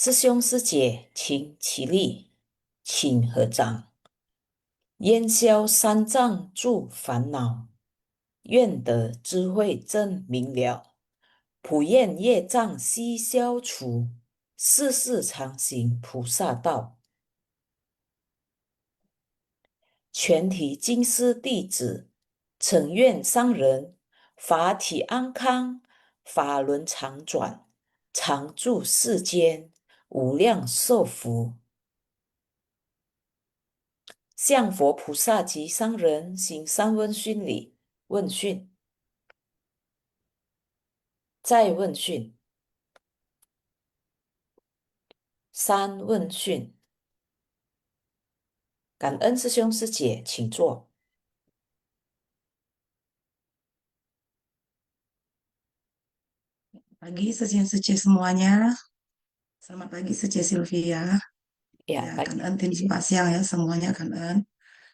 师兄师姐，请起立，请合掌。烟消三障诸烦恼，愿得智慧真明了。普愿业障悉消除，世世常行菩萨道。全体金师弟子，诚愿上人法体安康，法轮常转，常住世间，无量寿福。向佛菩萨及上人行三问讯礼。问讯，再问讯，三问讯。感恩师兄师姐，请坐。Pagi Seci semuanya. Selamat pagi Seci Sylvia. Ya, Ya, pagi. Kanan tim Pak Siang ya semuanya Kanan.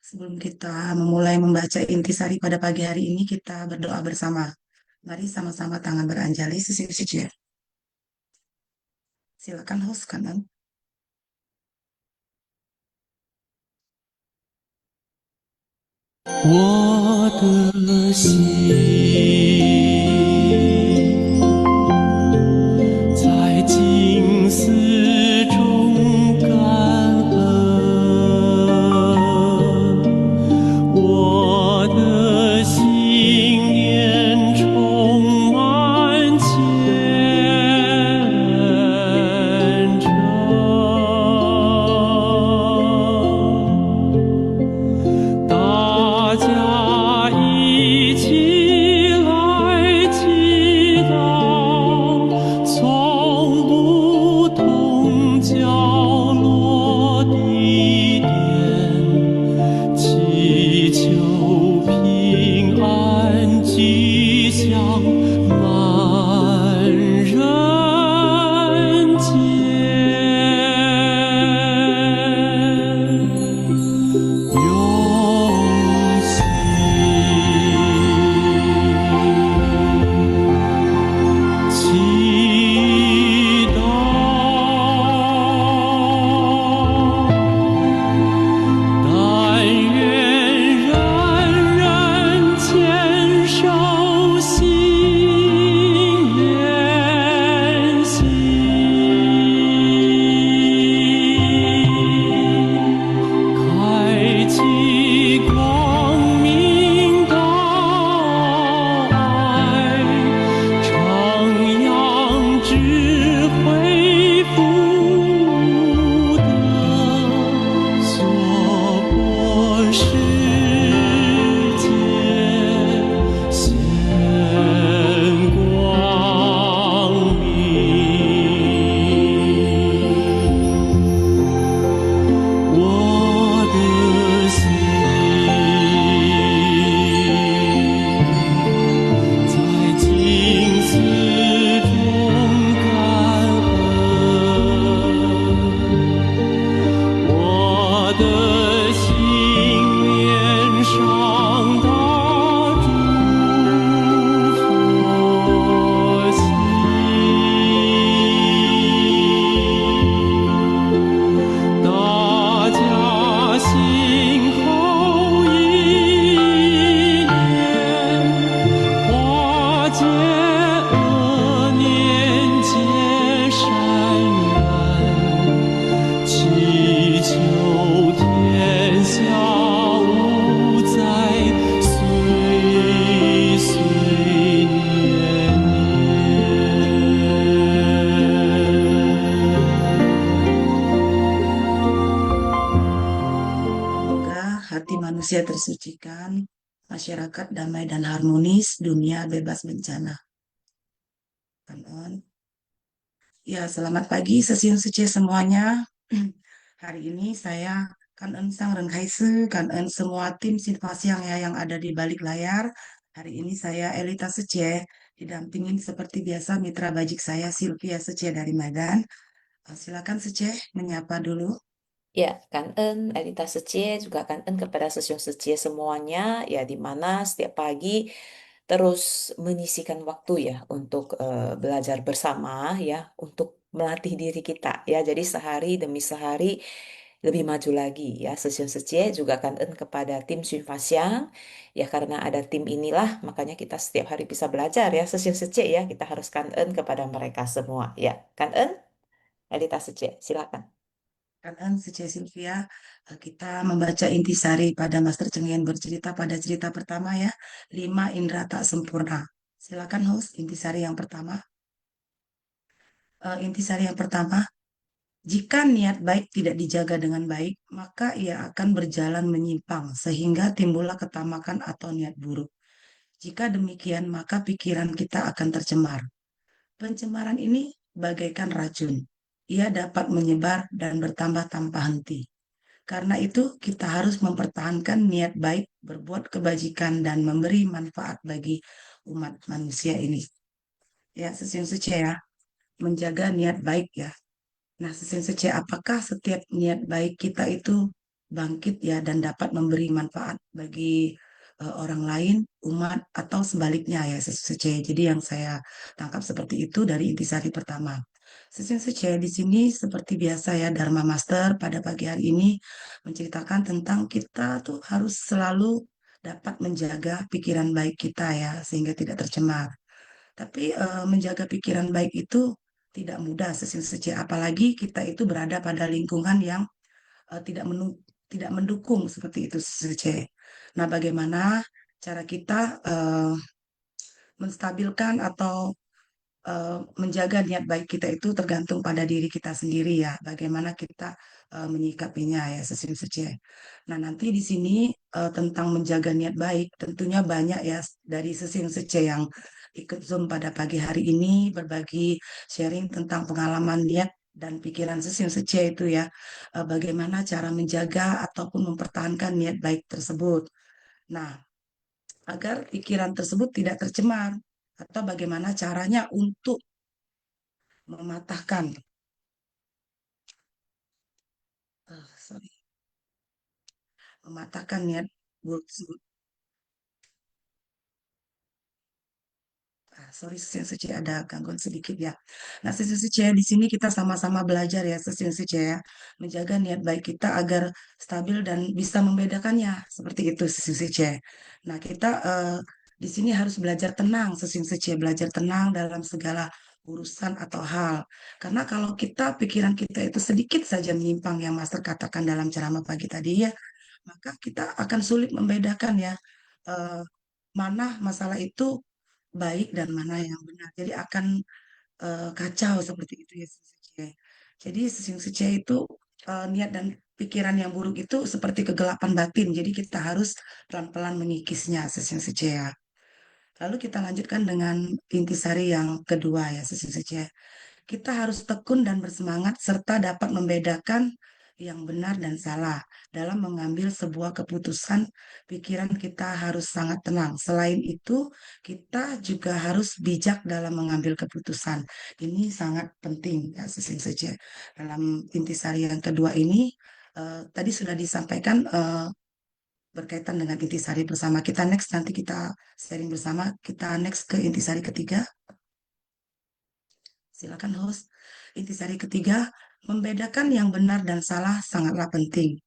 Sebelum kita memulai membaca intisari pada pagi hari ini, kita berdoa bersama. Mari sama-sama tangan beranjali Seci. Silakan host Kanan. 我的心在静思中感恩，我的心念充满虔诚。大家一起来祈祷，从不同角落地点，祈求平安吉祥满人间。用心祈祷，但愿人人坚守心愿心。开启光明道爱，徜徉智慧福德，娑婆世界显光明。我的心在静思中感恩，我的心念上大诸佛心。大家心后一念，化解恶念结善缘，祈求天下无灾，岁岁年Semoga hati manusia tersucikan, masyarakat damai dan harmonis, dunia bebas bencana. Kanan. Ya, selamat pagi Seci semuanya. Hari ini saya Kanan Sang Renghaise, Kanan semua tim Sinfasiang ya yang ada di balik layar. Hari ini saya Elita Sece, didampingin seperti biasa mitra bajik saya Sylvia Sece dari Medan. Silakan Sece menyapa dulu. Ya, kangen Elita Secie, juga kangen kepada sesiung Secie semuanya, ya di mana setiap pagi terus menyisikan waktu ya untuk belajar bersama ya, untuk melatih diri kita ya. Jadi sehari demi sehari lebih maju lagi ya. Sesiun Secie juga kangen kepada tim Shin Fasyang ya, karena ada tim inilah makanya kita setiap hari bisa belajar ya. Sesiun Secie ya, kita harus kangen kepada mereka semua ya. Kangen Elita Secie, silakan. Kan Sece Sylvia, kita membaca intisari pada Master Cengian bercerita pada cerita pertama ya, 5 indera tak sempurna. Silakan host, intisari yang pertama. Intisari yang pertama, jika niat baik tidak dijaga dengan baik, maka ia akan berjalan menyimpang sehingga timbullah ketamakan atau niat buruk. Jika demikian, maka pikiran kita akan tercemar. Pencemaran ini bagaikan racun. Ia dapat menyebar dan bertambah tanpa henti. Karena itu, kita harus mempertahankan niat baik, berbuat kebajikan, dan memberi manfaat bagi umat manusia ini. Ya, sesungguhnya ya, menjaga niat baik ya. Nah, sesungguhnya apakah setiap niat baik kita itu bangkit ya dan dapat memberi manfaat bagi orang lain, umat, atau sebaliknya ya, sesungguhnya. Jadi yang saya tangkap seperti itu dari intisari pertama. Sesungguhnya di sini seperti biasa ya, Dharma Master pada pagi hari ini menceritakan tentang kita tuh harus selalu dapat menjaga pikiran baik kita ya, sehingga tidak tercemar. Tapi menjaga pikiran baik itu tidak mudah sesungguhnya, apalagi kita itu berada pada lingkungan yang tidak mendukung seperti itu sesungguhnya. Nah, bagaimana cara kita menstabilkan atau menjaga niat baik kita itu tergantung pada diri kita sendiri ya, bagaimana kita menyikapinya ya sesungguhnya. Nah, nanti di sini tentang menjaga niat baik tentunya banyak ya dari sesungguhnya yang ikut Zoom pada pagi hari ini berbagi sharing tentang pengalaman niat dan pikiran sesungguhnya itu ya, bagaimana cara menjaga ataupun mempertahankan niat baik tersebut. Nah, agar pikiran tersebut tidak tercemar atau bagaimana caranya untuk mematahkan sorry, mematahkan niat buruk tersebut. Sorry, Sesian Suci ada gangguan sedikit ya. Nah, Sesian Suci di sini kita sama-sama belajar ya, Sesian Suci ya, menjaga niat baik kita agar stabil dan bisa membedakannya. Seperti itu, Sesian Suci. Nah, kita di sini harus belajar tenang, Sesian Suci, belajar tenang dalam segala urusan atau hal. Karena kalau kita, pikiran kita itu sedikit saja menyimpang yang Master katakan dalam ceramah pagi tadi ya, maka kita akan sulit membedakan ya eh, mana masalah itu baik dan mana yang benar. Jadi akan kacau seperti itu ya Sisice. Jadi Sisice itu niat dan pikiran yang buruk itu seperti kegelapan batin. Jadi kita harus pelan-pelan mengikisnya Sisice ya. Lalu kita lanjutkan dengan intisari yang kedua ya Sisice. Kita harus tekun dan bersemangat serta dapat membedakan yang benar dan salah dalam mengambil sebuah keputusan. Pikiran kita harus sangat tenang. Selain itu, kita juga harus bijak dalam mengambil keputusan. Ini sangat penting ya, sesing saja. Dalam intisari yang kedua ini, tadi sudah disampaikan berkaitan dengan intisari bersama kita. Next, nanti kita sharing bersama. Kita next ke intisari ketiga. Silakan host. Intisari ketiga, membedakan yang benar dan salah sangatlah penting.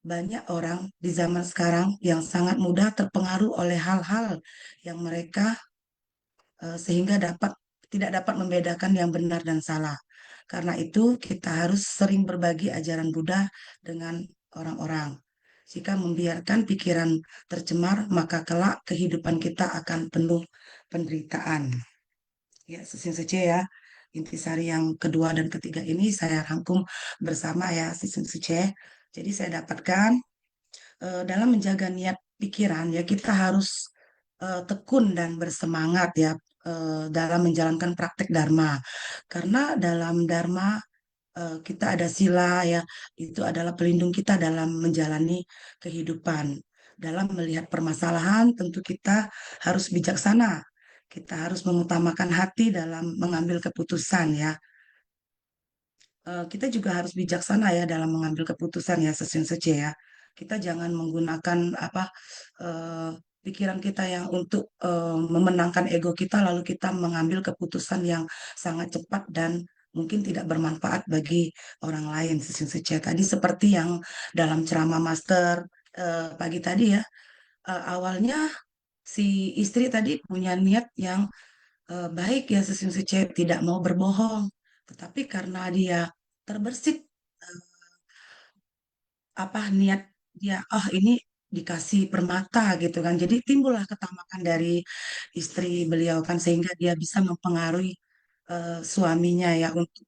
Banyak orang di zaman sekarang yang sangat mudah terpengaruh oleh hal-hal yang mereka sehingga tidak dapat membedakan yang benar dan salah. Karena itu kita harus sering berbagi ajaran Buddha dengan orang-orang. Jika membiarkan pikiran tercemar, maka kelak kehidupan kita akan penuh penderitaan. Ya, sesungguhnya ya, intisari yang kedua dan ketiga ini saya rangkum bersama ya, sesungguhnya. Jadi saya dapatkan dalam menjaga niat pikiran ya kita harus tekun dan bersemangat ya dalam menjalankan praktek Dharma. Karena dalam Dharma kita ada sila ya, itu adalah pelindung kita dalam menjalani kehidupan. Dalam melihat permasalahan, tentu kita harus bijaksana. Kita harus mengutamakan hati dalam mengambil keputusan ya. Kita juga harus bijaksana ya dalam mengambil keputusan ya sesungguhnya ya. Kita jangan menggunakan apa eh, pikiran kita yang untuk memenangkan ego kita lalu kita mengambil keputusan yang sangat cepat dan mungkin tidak bermanfaat bagi orang lain. Sesing Seceh tadi seperti yang dalam ceramah Master pagi tadi ya, awalnya si istri tadi punya niat yang baik ya, Sesing Seceh tidak mau berbohong, tetapi karena dia terbersit apa niat dia, oh ini dikasih permata gitu kan, jadi timbullah ketamakan dari istri beliau kan, sehingga dia bisa mempengaruhi suaminya ya untuk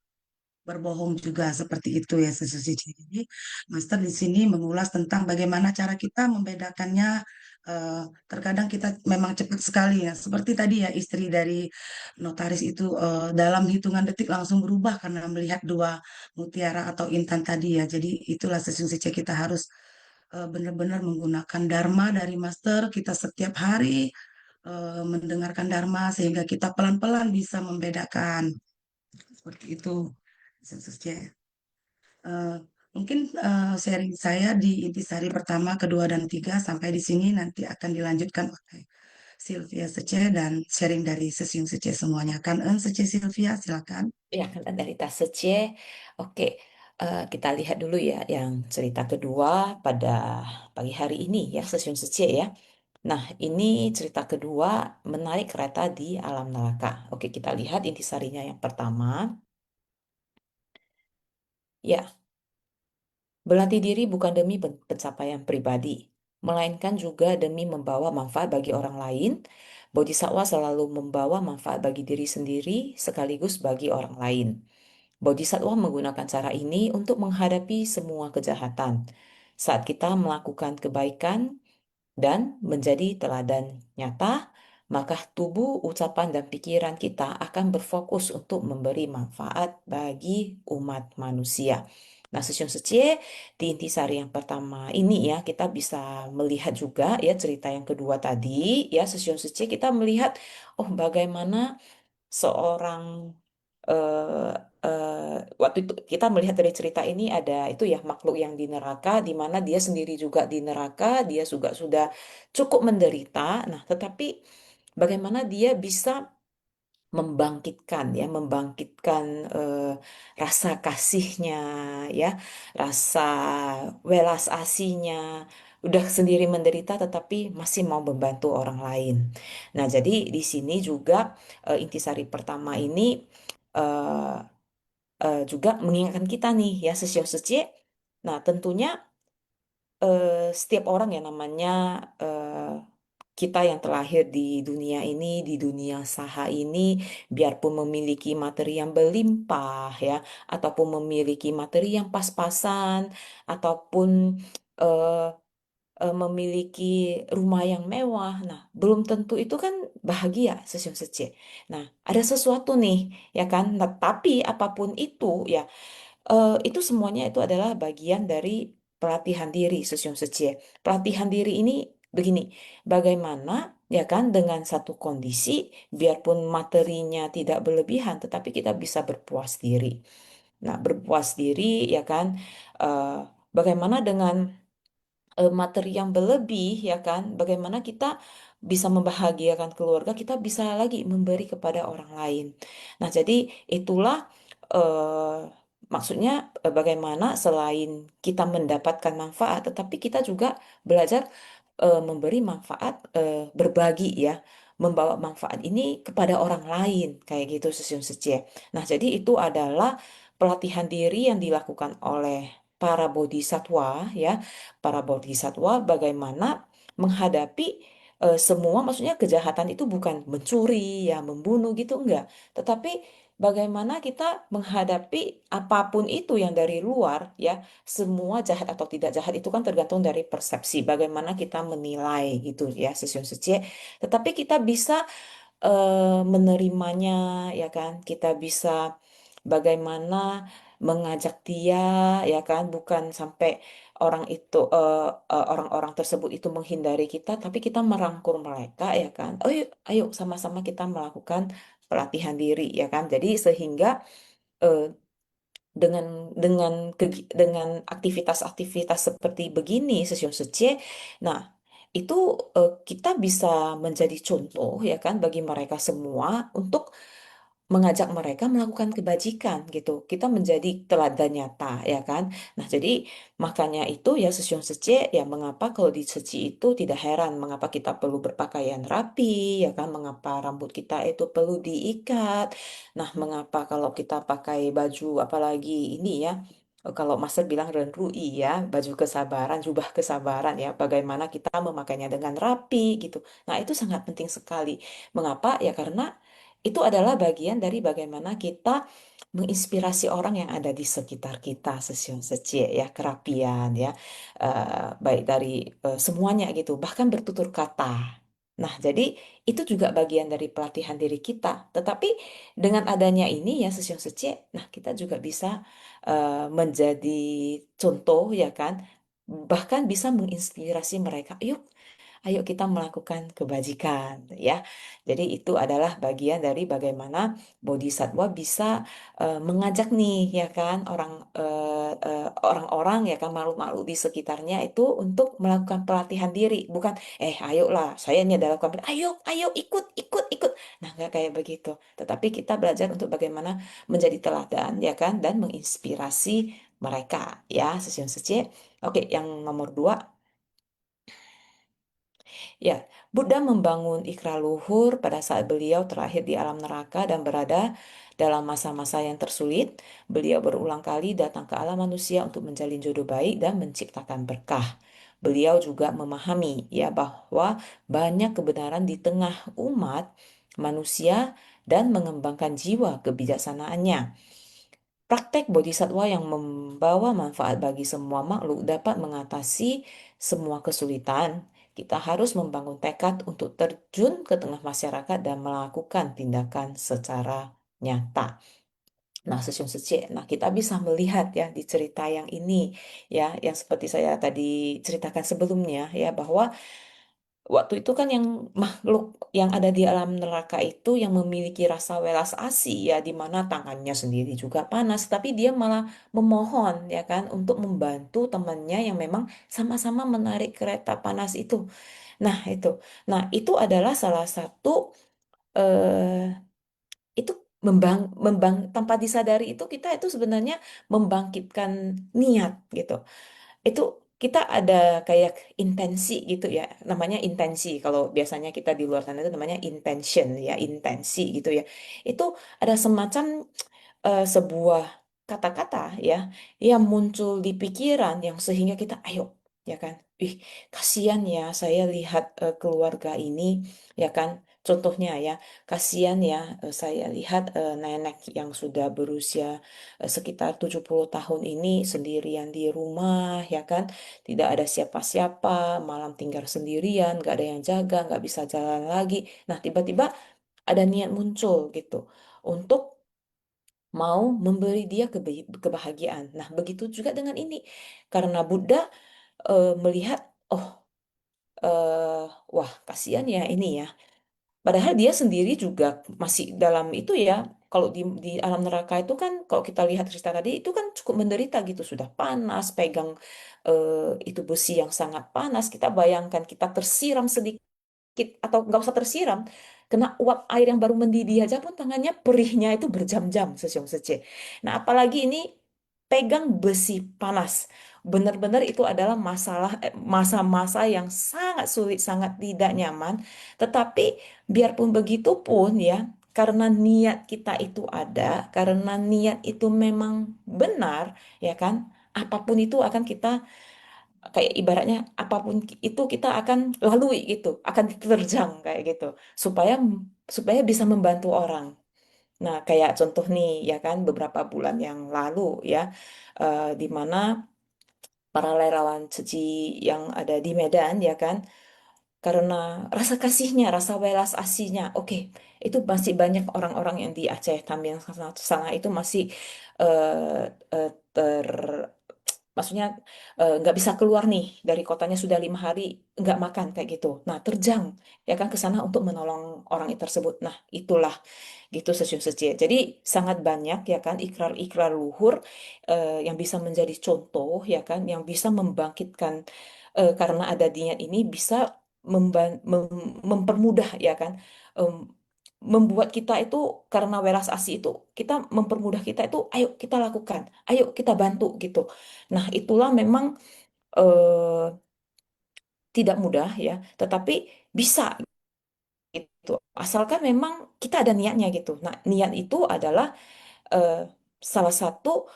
berbohong juga seperti itu ya Susi. Jadi Master di sini mengulas tentang bagaimana cara kita membedakannya. eh, Terkadang kita memang cepat sekali ya, seperti tadi ya istri dari notaris itu dalam hitungan detik langsung berubah karena melihat dua mutiara atau intan tadi ya. Jadi itulah Susi kita harus benar-benar menggunakan Dharma dari Master kita setiap hari, mendengarkan Dharma sehingga kita pelan-pelan bisa membedakan seperti itu. Khususnya. Eh, Mungkin sharing saya di intisari pertama, kedua, dan tiga sampai di sini nanti akan dilanjutkan oleh Sylvia Sece dan sharing dari Sesiung Sece semuanya. Kan Sece Sylvia, silakan. Ya, kan dari Tasece. Oke, kita lihat dulu ya yang cerita kedua pada pagi hari ini ya, Stasiun Sece ya. Nah, ini cerita kedua menarik kereta di alam neraka. Oke, kita lihat intisarinya yang pertama. Ya, berlatih diri bukan demi pencapaian pribadi, melainkan juga demi membawa manfaat bagi orang lain. Bodhisattva selalu membawa manfaat bagi diri sendiri sekaligus bagi orang lain. Bodhisattva menggunakan cara ini untuk menghadapi semua kejahatan. Saat kita melakukan kebaikan dan menjadi teladan nyata, maka tubuh, ucapan, dan pikiran kita akan berfokus untuk memberi manfaat bagi umat manusia. Nah, Session Secie di intisari yang pertama ini ya, kita bisa melihat juga ya cerita yang kedua tadi ya, Session Secie kita melihat oh bagaimana seorang eh waktu itu kita melihat dari cerita ini ada itu ya makhluk yang di neraka di mana dia sendiri juga di neraka, dia juga sudah cukup menderita. Nah, tetapi bagaimana dia bisa membangkitkan ya, membangkitkan eh, rasa kasihnya ya, rasa welas asihnya. Udah sendiri menderita tetapi masih mau membantu orang lain. Nah, jadi di sini juga intisari pertama ini eh, juga mengingatkan kita nih ya sesio seci. Nah, tentunya setiap orang yang namanya eh, kita yang terlahir di dunia ini, di dunia saha ini, biarpun memiliki materi yang berlimpah ya, ataupun memiliki materi yang pas-pasan, ataupun eh, memiliki rumah yang mewah. Nah, belum tentu itu kan bahagia sesio seci. Nah, ada sesuatu nih, ya kan? Nah, tapi apapun itu ya itu semuanya itu adalah bagian dari pelatihan diri Susyum Seche. Pelatihan diri ini begini, bagaimana ya kan dengan satu kondisi biarpun materinya tidak berlebihan tetapi kita bisa berpuas diri. Nah, berpuas diri ya kan eh, bagaimana dengan materi yang berlebih ya kan bagaimana kita bisa membahagiakan keluarga kita bisa lagi memberi kepada orang lain. Nah, jadi itulah maksudnya bagaimana selain kita mendapatkan manfaat tetapi kita juga belajar memberi manfaat, berbagi ya, membawa manfaat ini kepada orang lain kayak gitu Susun Secie. Nah, jadi itu adalah pelatihan diri yang dilakukan oleh para bodhisatwa ya, para bodhisatwa bagaimana menghadapi semua maksudnya kejahatan itu bukan mencuri ya, membunuh gitu enggak, tetapi bagaimana kita menghadapi apapun itu yang dari luar ya, semua jahat atau tidak jahat itu kan tergantung dari persepsi bagaimana kita menilai gitu ya Sesiun Secie. Tetapi kita bisa menerimanya ya kan. Kita bisa bagaimana mengajak dia ya kan bukan sampai orang itu orang-orang tersebut itu menghindari kita tapi kita merangkul mereka ya kan. Oh yuk, ayo sama-sama kita melakukan pelatihan diri ya kan. Jadi sehingga eh, dengan dengan aktivitas-aktivitas seperti begini session sece, nah itu kita bisa menjadi contoh ya kan bagi mereka semua untuk mengajak mereka melakukan kebajikan gitu. Kita menjadi teladan nyata ya kan. Nah, jadi makanya itu ya Sesion Sece ya mengapa kalau di Seci itu tidak heran mengapa kita perlu berpakaian rapi ya kan, mengapa rambut kita itu perlu diikat. Nah, mengapa kalau kita pakai baju apalagi ini ya kalau Master bilang renrui ya, baju kesabaran, jubah kesabaran ya, bagaimana kita memakainya dengan rapi gitu. Nah, itu sangat penting sekali. Mengapa? Ya karena itu adalah bagian dari bagaimana kita menginspirasi orang yang ada di sekitar kita, sesion secie ya, kerapian ya, baik dari semuanya gitu, bahkan bertutur kata. Nah, jadi itu juga bagian dari pelatihan diri kita. Tetapi dengan adanya ini ya sesion secie, nah kita juga bisa menjadi contoh ya kan, bahkan bisa menginspirasi mereka. Yuk ayo kita melakukan kebajikan ya. Jadi itu adalah bagian dari bagaimana bodhisatwa bisa mengajak nih ya kan orang-orang ya kan makhluk-makhluk di sekitarnya itu untuk melakukan pelatihan diri, bukan ayolah saya ini adalah kawan, ayo ayo ikut ikut ikut. Nah, nggak kayak begitu. Tetapi kita belajar untuk bagaimana menjadi teladan ya kan dan menginspirasi mereka ya, Session Sece. Oke, yang nomor dua. Ya, Buddha membangun ikrar luhur pada saat beliau terakhir di alam neraka dan berada dalam masa-masa yang tersulit. Beliau berulang kali datang ke alam manusia untuk menjalin jodoh baik dan menciptakan berkah. Beliau juga memahami ya bahwa banyak kebenaran di tengah umat manusia dan mengembangkan jiwa kebijaksanaannya. Praktek bodhisatwa yang membawa manfaat bagi semua makhluk dapat mengatasi semua kesulitan. Kita harus membangun tekad untuk terjun ke tengah masyarakat dan melakukan tindakan secara nyata. Nah, Session Sece, nah kita bisa melihat ya di cerita yang ini ya, yang seperti saya tadi ceritakan sebelumnya ya, bahwa waktu itu kan yang makhluk yang ada di alam neraka itu yang memiliki rasa welas asih ya, di mana tangannya sendiri juga panas, tapi dia malah memohon ya kan untuk membantu temannya yang memang sama-sama menarik kereta panas itu. Nah, itu. Nah, itu adalah salah satu eh, itu tanpa disadari itu kita itu sebenarnya membangkitkan niat gitu. Itu kita ada kayak intensi gitu ya, namanya intensi. Kalau biasanya kita di luar sana itu namanya intention ya, intensi gitu ya. Itu ada semacam sebuah kata-kata ya yang muncul di pikiran yang sehingga kita ayo ya kan. Ih, kasihan ya saya lihat keluarga ini ya kan. Contohnya ya, kasihan ya saya lihat nenek yang sudah berusia sekitar 70 tahun ini sendirian di rumah ya kan. Tidak ada siapa-siapa, malam tinggal sendirian, gak ada yang jaga, gak bisa jalan lagi. Nah, tiba-tiba ada niat muncul gitu untuk mau memberi dia kebahagiaan. Nah, begitu juga dengan ini. Karena Buddha melihat, oh, eh, wah, kasihan ya ini ya. Padahal dia sendiri juga masih dalam itu ya. Kalau di alam neraka itu kan, kalau kita lihat cerita tadi, itu kan cukup menderita gitu. Sudah panas, pegang itu besi yang sangat panas. Kita bayangkan kita tersiram sedikit atau nggak usah tersiram, kena uap air yang baru mendidih aja pun tangannya perihnya itu berjam-jam sesiung sece. Nah, apalagi ini pegang besi panas. Benar-benar itu adalah masa-masa yang sangat sulit, sangat tidak nyaman. Tetapi biarpun begitu pun ya, karena niat kita itu ada, karena niat itu memang benar, ya kan? Apapun itu akan kita kayak ibaratnya apapun itu kita akan lalui gitu, akan diterjang kayak gitu supaya supaya bisa membantu orang. Nah, kayak contoh nih ya kan beberapa bulan yang lalu ya di mana para relawan suci yang ada di Medan ya kan karena rasa kasihnya, rasa welas asihnya. Oke, itu masih banyak orang-orang yang di Aceh Tamiang sana, sana itu masih eh, ter maksudnya nggak bisa keluar nih dari kotanya sudah 5 hari nggak makan kayak gitu. Nah, terjang ya kan ke sana untuk menolong orang itu tersebut. Nah, itulah gitu Stasiun Secie. Jadi sangat banyak ya kan ikrar-ikrar luhur yang bisa menjadi contoh ya kan, yang bisa membangkitkan karena ada niat ini bisa mempermudah ya kan membuat kita itu karena welas asih itu kita mempermudah kita itu ayo kita lakukan, ayo kita bantu gitu. Nah, itulah memang eh, tidak mudah ya, tetapi bisa gitu. Asalkan memang kita ada niatnya gitu. Nah, niat itu adalah eh, salah satu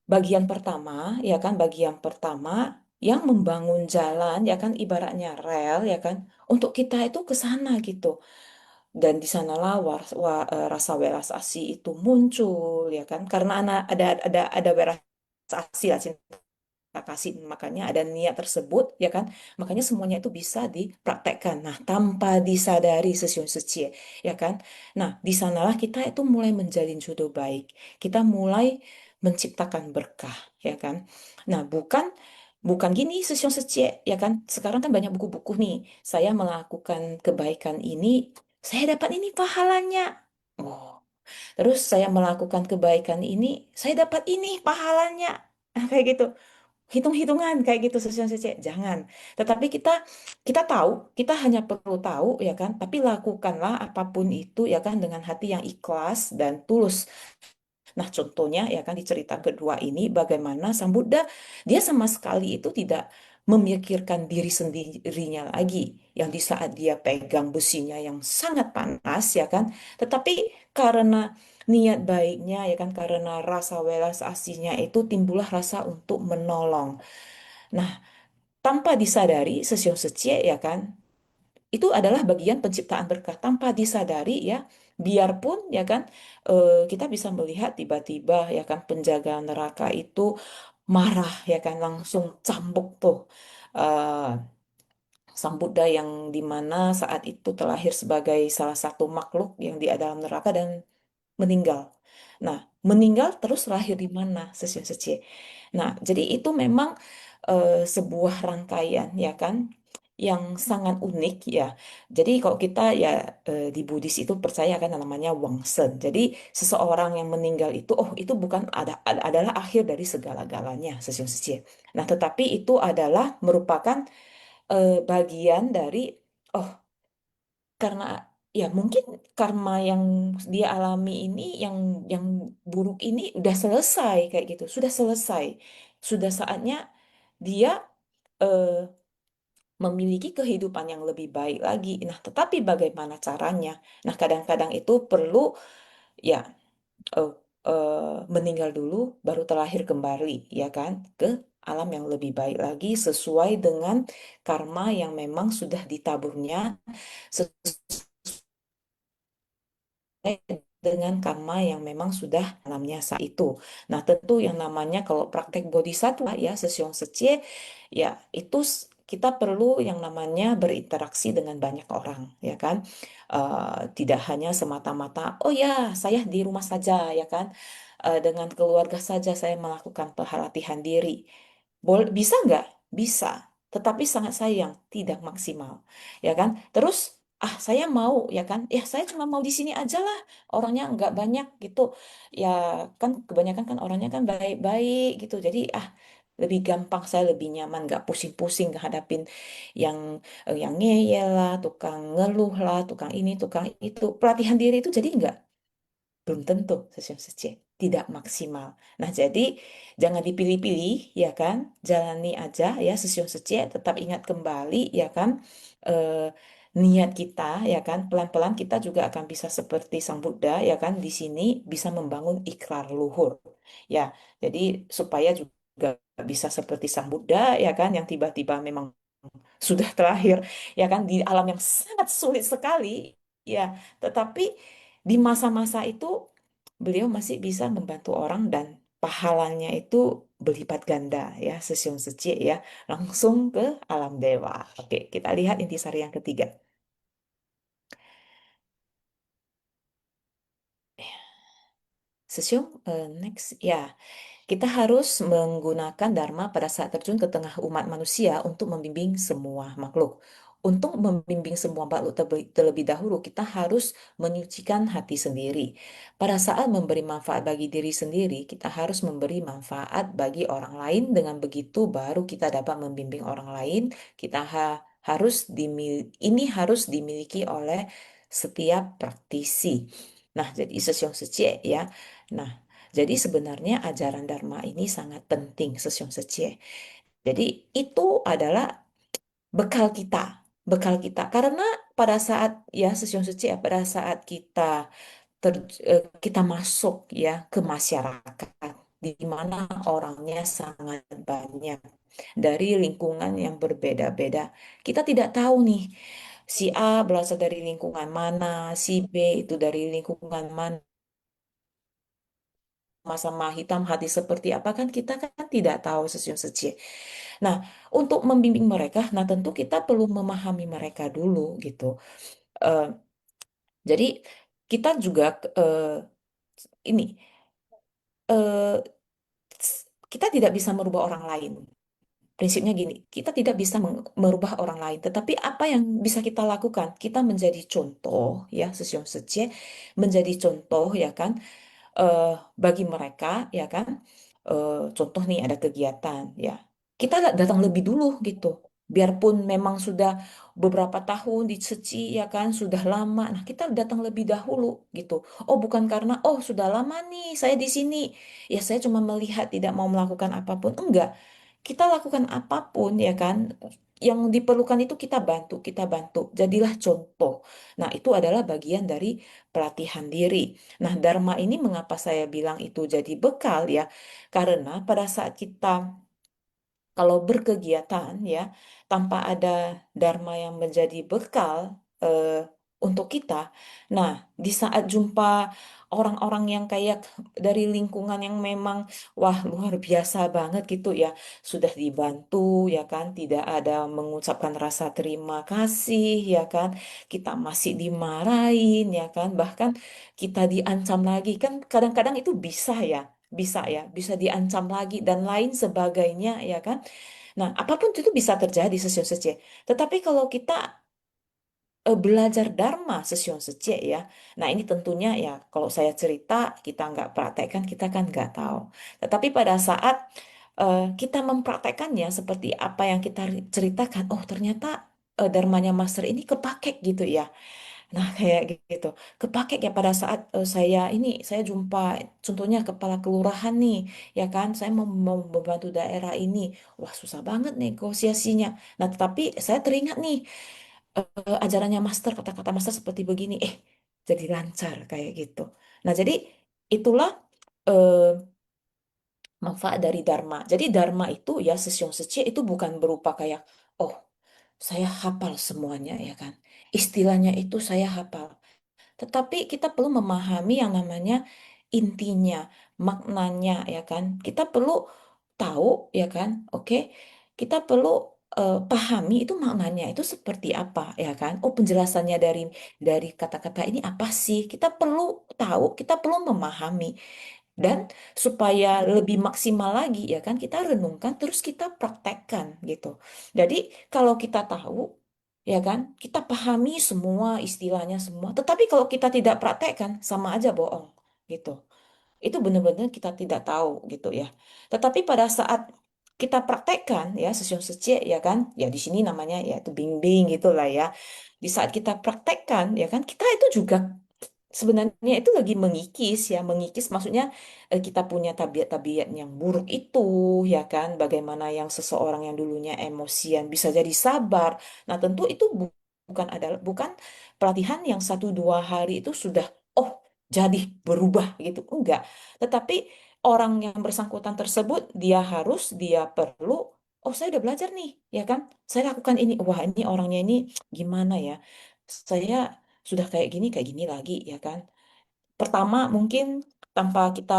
bagian pertama ya kan, bagian pertama yang membangun jalan ya kan, ibaratnya rel ya kan, untuk kita itu ke sana gitu. Dan di sanalah rasa welas asih itu muncul ya kan, karena ada welas asih lah, cinta kasih, makanya ada niat tersebut ya kan, makanya semuanya itu bisa dipraktekkan, nah tanpa disadari sesion secie ya kan. Nah, di sanalah kita itu mulai menjalin jodoh baik, kita mulai menciptakan berkah ya kan. Nah, bukan bukan gini sesion secie ya kan, sekarang kan banyak buku-buku nih, saya melakukan kebaikan ini saya dapat ini pahalanya. Oh, terus saya melakukan kebaikan ini saya dapat ini pahalanya. Nah, kayak gitu, hitung-hitungan kayak gitu sosial CC. Jangan. Tetapi kita kita tahu, kita hanya perlu tahu ya kan, tapi lakukanlah apapun itu ya kan dengan hati yang ikhlas dan tulus. Nah, contohnya ya kan di cerita kedua ini bagaimana Sang Buddha dia sama sekali itu tidak memikirkan diri sendirinya lagi yang di saat dia pegang besinya yang sangat panas ya kan, tetapi karena niat baiknya ya kan, karena rasa welas asihnya itu timbullah rasa untuk menolong. Nah, tanpa disadari sesio secie ya kan, itu adalah bagian penciptaan berkah tanpa disadari ya. Biarpun ya kan kita bisa melihat tiba-tiba ya kan penjaga neraka itu marah ya kan, langsung cambuk tuh eh, Sang Buddha yang dimana saat itu terlahir sebagai salah satu makhluk yang di dalam neraka dan meninggal. Nah, meninggal terus lahir di mana? Sesio secie. Nah, jadi itu memang sebuah rangkaian ya kan yang sangat unik ya. Jadi kalau kita ya di Buddhis itu percaya kan namanya Wangsen. Jadi seseorang yang meninggal itu oh itu bukan adalah akhir dari segala-galanya sesio secie. Nah, tetapi itu adalah merupakan bagian dari oh karena ya mungkin karma yang dia alami ini yang buruk ini udah selesai kayak gitu, sudah selesai. Sudah saatnya dia eh, memiliki kehidupan yang lebih baik lagi. Nah, tetapi bagaimana caranya? Nah, kadang-kadang itu perlu ya eh, meninggal dulu baru terlahir kembali ya kan ke alam yang lebih baik lagi sesuai dengan karma yang memang sudah ditaburnya dengan karma yang memang sudah alamnya saat itu. Nah, tentu yang namanya kalau praktek bodhisattva ya, sesyong secie, ya itu kita perlu yang namanya berinteraksi dengan banyak orang, ya kan? Tidak hanya semata-mata, oh ya, saya di rumah saja, ya kan? Dengan keluarga saja saya melakukan pelatihan diri. Bisa nggak? Bisa. Tetapi sangat sayang, tidak maksimal, ya kan? Terus saya mau ya kan, ya saya cuma mau di sini aja lah, orangnya nggak banyak gitu ya kan, kebanyakan kan orangnya kan baik-baik gitu, jadi lebih gampang, saya lebih nyaman nggak pusing-pusing ngehadapin yang yang ngeyel lah, tukang ngeluh lah, tukang ini tukang itu, pelatihan diri itu jadi nggak, belum tentu sesuai sesuai tidak maksimal. Nah, jadi jangan dipilih-pilih ya kan, jalani aja ya sesuai sesuai, tetap ingat kembali ya kan eh, niat kita ya kan, pelan-pelan kita juga akan bisa seperti Sang Buddha ya kan, di sini bisa membangun ikrar luhur ya. Jadi supaya juga bisa seperti Sang Buddha ya kan, yang tiba-tiba memang sudah terakhir ya kan di alam yang sangat sulit sekali ya, tetapi di masa-masa itu beliau masih bisa membantu orang dan pahalanya itu berlipat ganda ya, sesiung seci ya, langsung ke alam dewa. Oke, kita lihat intisari yang ketiga. Sesiung next ya. Kita harus menggunakan Dharma pada saat terjun ke tengah umat manusia untuk membimbing semua makhluk. Untuk membimbing semua makhluk terlebih dahulu, kita harus menyucikan hati sendiri. Pada saat memberi manfaat bagi diri sendiri, kita harus memberi manfaat bagi orang lain. Dengan begitu, baru kita dapat membimbing orang lain. Kita harus ini harus dimiliki oleh setiap praktisi. Nah, jadi Sesyong Sechie ya. Nah, jadi sebenarnya ajaran Dharma ini sangat penting, Sesyong Sechie. Jadi itu adalah bekal kita, bekal kita. Karena pada saat ya Sesyong Sechie ya, pada saat kita masuk ya ke masyarakat di mana orangnya sangat banyak dari lingkungan yang berbeda-beda. Kita tidak tahu nih si A berasal dari lingkungan mana, si B itu dari lingkungan mana, sama-sama hitam hati seperti apa kan kita kan tidak tahu sesiung seci. Nah, untuk membimbing mereka, nah tentu kita perlu memahami mereka dulu gitu. Eh, jadi kita juga ini eh, kita tidak bisa merubah orang lain. Prinsipnya gini, kita tidak bisa merubah orang lain, tetapi apa yang bisa kita lakukan? Kita menjadi contoh, ya, sesiung secie, menjadi contoh, ya kan, eh, bagi mereka, ya kan. Contoh nih ada kegiatan, ya, kita datang lebih dulu gitu. Biarpun memang sudah beberapa tahun di Seci, ya kan, sudah lama. Nah, kita datang lebih dahulu gitu. Oh, bukan karena oh sudah lama nih saya di sini, ya saya cuma melihat tidak mau melakukan apapun. Enggak, kita lakukan apapun ya kan, yang diperlukan itu kita bantu, kita bantu. Jadilah contoh. Nah, itu adalah bagian dari pelatihan diri. Nah, Dharma ini mengapa saya bilang itu jadi bekal ya? Karena pada saat kita kalau berkegiatan ya tanpa ada dharma yang menjadi bekal untuk kita. Nah, di saat jumpa orang-orang yang kayak dari lingkungan yang memang wah luar biasa banget gitu ya, sudah dibantu ya kan, tidak ada mengucapkan rasa terima kasih ya kan, kita masih dimarahin ya kan, bahkan kita diancam lagi kan kadang-kadang itu bisa ya. Bisa ya, bisa diancam lagi dan lain sebagainya ya kan. Nah, apapun itu bisa terjadi sesiun sece. Tetapi kalau kita belajar Dharma sesiun sece ya, nah ini tentunya ya kalau saya cerita kita nggak praktekkan kita kan nggak tahu. Tetapi pada saat kita mempraktekkannya seperti apa yang kita ceritakan, oh ternyata Dharmanya Master ini kepake gitu ya. Nah, kayak gitu. Kepake ya pada saat saya jumpa contohnya kepala kelurahan nih, ya kan? Saya mau membantu daerah ini. Wah, susah banget negosiasinya. Nah, tetapi saya teringat nih ajarannya master, kata-kata master seperti begini. Jadi lancar kayak gitu. Nah, jadi itulah eh, manfaat dari Dharma. Jadi Dharma itu ya Sesyong Seci itu bukan berupa kayak, oh, saya hafal semuanya ya kan. Istilahnya itu saya hafal. Tetapi kita perlu memahami yang namanya intinya, maknanya ya kan. Kita perlu tahu ya kan. Oke. Kita perlu pahami itu maknanya itu seperti apa ya kan. Oh, penjelasannya dari kata-kata ini apa sih? Kita perlu tahu, kita perlu memahami. Dan supaya lebih maksimal lagi ya kan kita renungkan terus kita praktekkan gitu. Jadi kalau kita tahu ya kan kita pahami semua istilahnya semua. Tetapi kalau kita tidak praktekkan sama aja bohong gitu. Itu benar-benar kita tidak tahu gitu ya. Tetapi pada saat kita praktekkan ya sesiun secie ya kan ya di sini namanya ya itu bimbing gitulah ya. Di saat kita praktekkan ya kan kita itu juga sebenarnya itu lagi mengikis ya, mengikis maksudnya kita punya tabiat-tabiat yang buruk itu ya kan, bagaimana yang seseorang yang dulunya emosian bisa jadi sabar. Nah, tentu itu bukan pelatihan yang 1 2 hari itu sudah oh jadi berubah gitu, enggak. Tetapi orang yang bersangkutan tersebut dia perlu oh saya udah belajar nih ya kan, saya lakukan ini, wah ini orangnya ini gimana ya, saya sudah kayak gini lagi ya kan. Pertama mungkin tanpa kita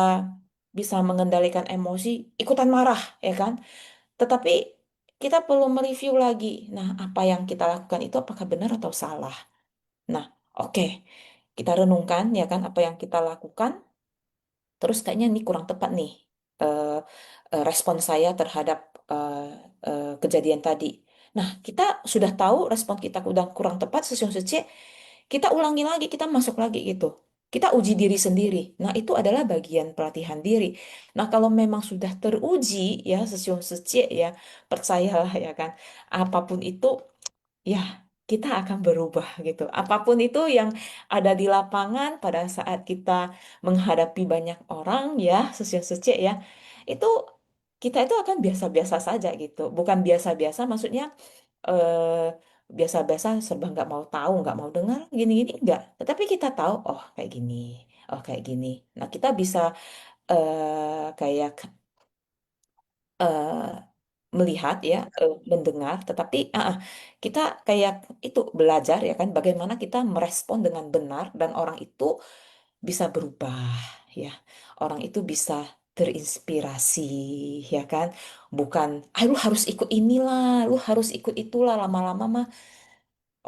bisa mengendalikan emosi, ikutan marah ya kan. Tetapi kita perlu mereview lagi. Nah, apa yang kita lakukan itu apakah benar atau salah? Nah, oke. Kita renungkan ya kan apa yang kita lakukan. Terus kayaknya ini kurang tepat nih eh, respon saya terhadap eh, kejadian tadi. Nah, kita sudah tahu respon kita udah kurang tepat, sesiung sece, kita ulangi lagi, kita masuk lagi gitu. Kita uji diri sendiri. Nah, itu adalah bagian pelatihan diri. Nah, kalau memang sudah teruji ya, sesiung sece ya, percayalah ya kan, apapun itu ya kita akan berubah gitu. Apapun itu yang ada di lapangan pada saat kita menghadapi banyak orang ya, sosial ya, itu kita itu akan biasa-biasa saja gitu. Bukan biasa-biasa maksudnya eh, biasa-biasa serba nggak mau tahu, nggak mau dengar, gini-gini enggak. Tetapi kita tahu, oh kayak gini. Nah, kita bisa kayak eh, melihat ya, mendengar, tetapi kita kayak itu belajar ya kan, bagaimana kita merespon dengan benar dan orang itu bisa berubah ya, orang itu bisa terinspirasi ya kan, bukan, lu harus ikut inilah, lu harus ikut itulah, lama-lama mah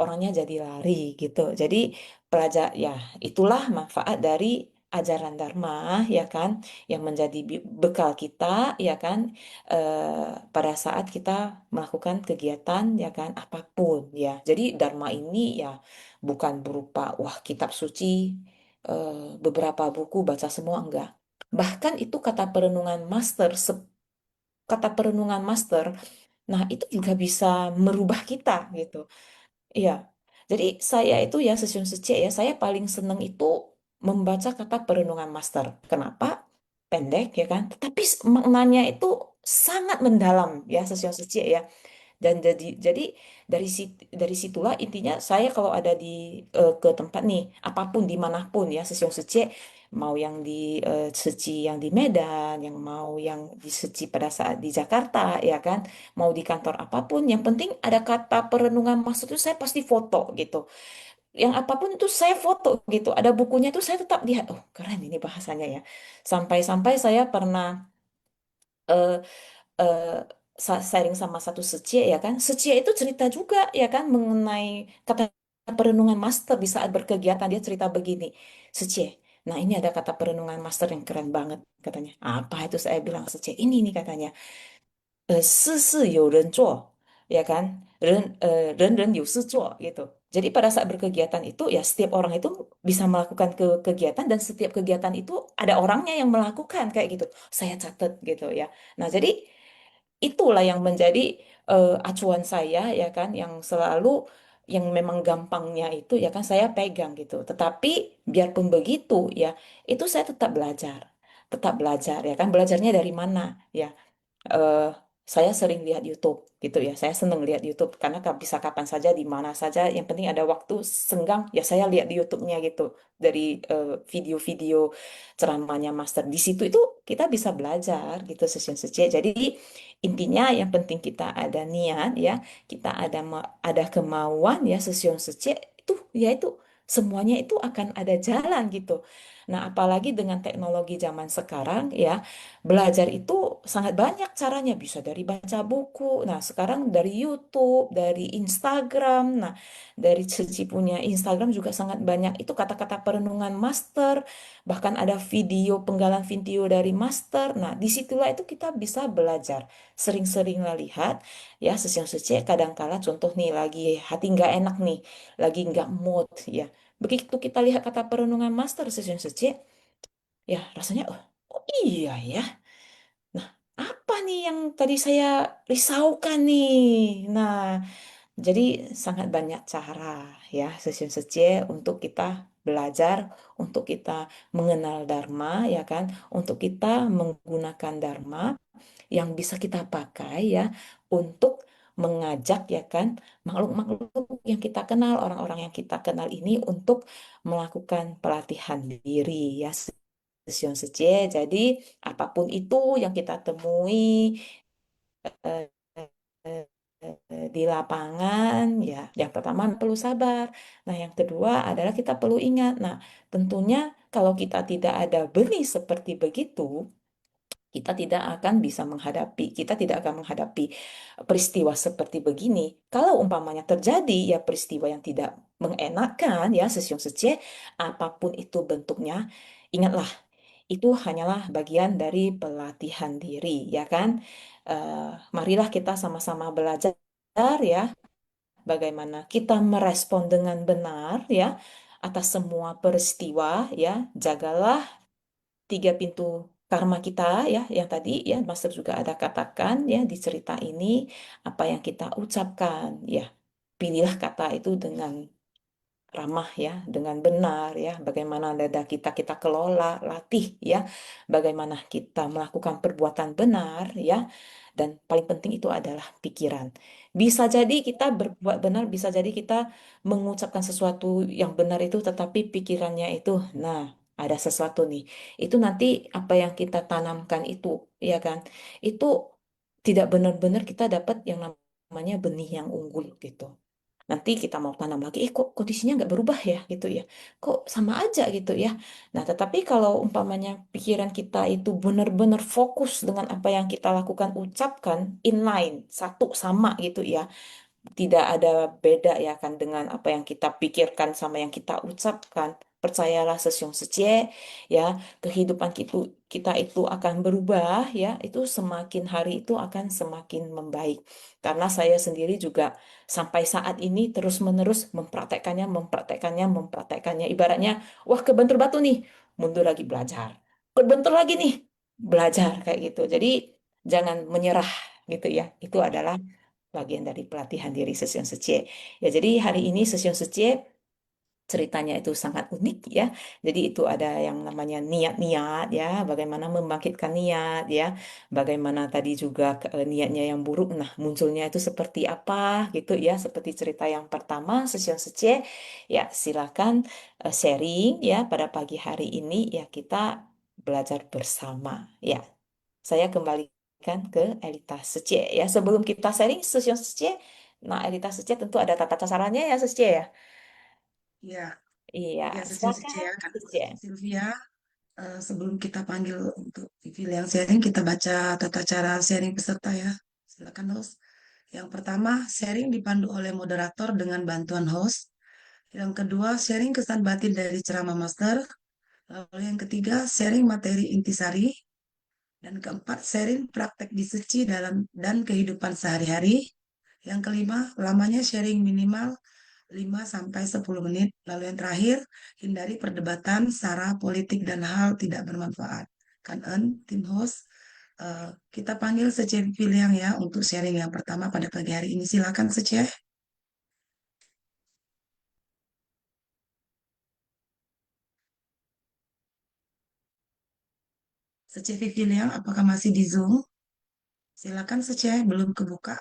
orangnya jadi lari gitu. Jadi pelajar ya itulah manfaat dari ajaran Dharma ya kan yang menjadi bekal kita ya kan pada saat kita melakukan kegiatan ya kan apapun ya. Jadi Dharma ini ya bukan berupa wah kitab suci eh, beberapa buku baca semua enggak. Bahkan itu kata perenungan master kata perenungan master. Nah, itu juga bisa merubah kita gitu. Iya, jadi saya itu ya Sesiun Sece ya, saya paling seneng itu membaca kata perenungan master. Kenapa? Pendek ya kan, tetapi maknanya itu sangat mendalam ya Sesiun Sece ya. Dan jadi dari situlah intinya saya kalau ada di ke tempat nih apapun dimanapun ya Sesiun Sece mau yang di Seci yang di Medan, yang mau yang di Seci pada saat di Jakarta ya kan, mau di kantor apapun, yang penting ada kata perenungan maksud itu saya pasti foto gitu. Yang apapun itu saya foto gitu. Ada bukunya itu saya tetap lihat. Oh keren ini bahasanya ya. Sampai-sampai saya pernah eh, eh, sharing sama satu Secie ya kan. Secie itu cerita juga ya kan mengenai kata perenungan master di saat berkegiatan dia cerita begini. Secie, nah ini ada kata perenungan master yang keren banget katanya. Apa itu saya bilang Secie ini nih katanya. 事有人做, ya kan? 人人有事做 gitu. Jadi pada saat berkegiatan itu ya setiap orang itu bisa melakukan kegiatan dan setiap kegiatan itu ada orangnya yang melakukan kayak gitu. Saya catat gitu ya. Nah, jadi itulah yang menjadi acuan saya ya kan yang selalu yang memang gampangnya itu ya kan saya pegang gitu. Tetapi biarpun begitu ya, itu saya tetap belajar. Tetap belajar ya kan. Belajarnya dari mana ya? eh, saya sering lihat YouTube gitu ya. Saya seneng lihat YouTube karena bisa kapan saja di mana saja. Yang penting ada waktu senggang ya saya lihat di YouTube-nya gitu dari video-video ceramahnya Master. Di situ itu kita bisa belajar gitu session session. Jadi intinya yang penting kita ada niat ya, kita ada kemauan ya session session itu ya itu semuanya itu akan ada jalan gitu. Nah, apalagi dengan teknologi zaman sekarang ya, belajar itu sangat banyak caranya, bisa dari baca buku. Nah, sekarang dari YouTube, dari Instagram. Nah, dari Seci punya Instagram juga sangat banyak itu kata-kata perenungan master, bahkan ada video penggalan video dari master. Nah, disitulah itu kita bisa belajar. Sering-seringlah lihat ya sesi kadangkala contoh nih lagi hati nggak enak nih, lagi nggak mood ya. Begitu kita lihat kata perenungan master sesi ya rasanya oh iya ya. Nah, apa nih yang tadi saya risaukan nih? Nah, jadi sangat banyak cara ya session sece untuk kita belajar, untuk kita mengenal Dharma ya kan, untuk kita menggunakan Dharma yang bisa kita pakai ya untuk mengajak ya kan makhluk-makhluk yang kita kenal, orang-orang yang kita kenal ini untuk melakukan pelatihan diri ya session sece. Jadi apapun itu yang kita temui eh, di lapangan ya yang pertama perlu sabar, nah yang kedua adalah kita perlu ingat, nah tentunya kalau kita tidak ada benih seperti begitu kita tidak akan bisa menghadapi, kita tidak akan menghadapi peristiwa seperti begini. Kalau umpamanya terjadi ya peristiwa yang tidak mengenakan ya sesiung sece, apapun itu bentuknya, ingatlah itu hanyalah bagian dari pelatihan diri, ya kan? Eh, Marilah kita sama-sama belajar ya, bagaimana kita merespon dengan benar ya atas semua peristiwa ya. Jagalah tiga pintu karma kita ya, yang tadi ya Master juga ada katakan ya di cerita ini apa yang kita ucapkan ya pilihlah kata itu dengan ramah ya, dengan benar ya, bagaimana dada kita kelola, latih ya, bagaimana kita melakukan perbuatan benar ya, dan paling penting itu adalah pikiran. Bisa jadi kita berbuat benar, bisa jadi kita mengucapkan sesuatu yang benar itu, tetapi pikirannya itu, nah ada sesuatu nih, itu nanti apa yang kita tanamkan itu, ya kan, itu tidak benar-benar kita dapat yang namanya benih yang unggul gitu. Nanti kita mau tanam lagi, kok kondisinya nggak berubah ya gitu ya. Kok sama aja gitu ya. Nah, tetapi kalau umpamanya pikiran kita itu benar-benar fokus dengan apa yang kita lakukan, ucapkan, inline, satu sama gitu ya, tidak ada beda ya kan dengan apa yang kita pikirkan sama yang kita ucapkan. Percayalah Sesyong Secie ya, kehidupan kita itu akan berubah ya, itu semakin hari itu akan semakin membaik. Karena saya sendiri juga sampai saat ini terus-menerus mempraktekannya. Ibaratnya, wah kebentur batu nih, mundur lagi belajar. Kebentur lagi nih, belajar kayak gitu. Jadi jangan menyerah gitu ya. Itu adalah bagian dari pelatihan diri Session Secie. Ya, jadi hari ini Session Secie ceritanya itu sangat unik ya. Jadi itu ada yang namanya niat-niat ya, bagaimana membangkitkan niat ya, bagaimana tadi juga niatnya yang buruk, nah munculnya itu seperti apa gitu ya, seperti cerita yang pertama Session Secie. Ya, silakan sharing ya pada pagi hari ini ya, kita belajar bersama ya. Saya kembalikan ke Elita Secie ya. Sebelum kita sharing Session Secie, nah Elita Secie tentu ada tata caranya ya Secie ya. Ya, Iya, ya Session Secie silakan ya, Kak Secie. Sylvia. Sebelum kita panggil untuk Vivi yang sharing, kita baca tata cara sharing peserta ya. Silakan host. Yang pertama, sharing dipandu oleh moderator dengan bantuan host. Yang kedua, sharing kesan batin dari ceramah master. Lalu yang ketiga, sharing materi intisari. Dan keempat, sharing praktek diseci dalam dan kehidupan sehari-hari. Yang kelima, lamanya sharing minimal 5 sampai 10 menit. Lalu yang terakhir, hindari perdebatan, sara, politik, dan hal tidak bermanfaat. Kan tim host, kita panggil Sece Piliang ya untuk sharing yang pertama pada pagi hari ini. Silakan Sece. Sece Piliang, apakah masih di Zoom? Silakan Sece, belum kebuka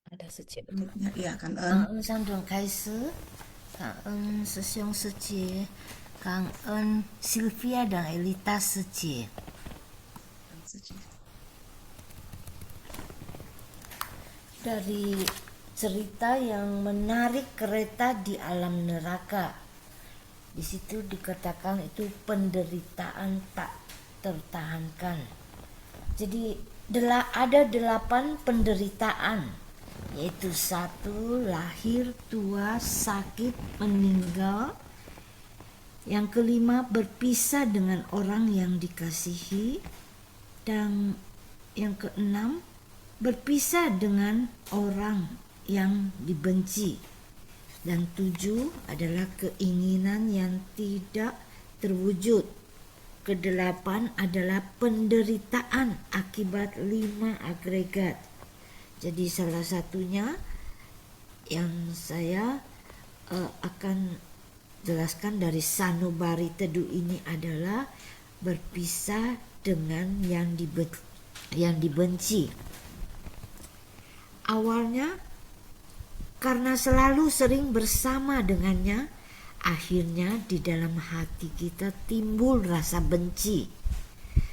Ada Secie. unmute-nya. Iya, Kan. 感恩师兄师姐，感恩 Sylvia dan Elita 师姐。Sece. Dari cerita yang menarik kereta di alam neraka, di situ dikatakan itu penderitaan tak tertahankan. Jadi ada 8 penderitaan, yaitu 1, lahir, tua, sakit, meninggal. Yang kelima, berpisah dengan orang yang dikasihi. Dan yang keenam, berpisah dengan orang yang dibenci. Dan 7 adalah keinginan yang tidak terwujud. Kedelapan adalah penderitaan akibat 5 agregat. Jadi salah satunya yang saya akan jelaskan dari sanubari teduh ini adalah berpisah dengan yang dibenci. Awalnya karena selalu sering bersama dengannya, akhirnya di dalam hati kita timbul rasa benci.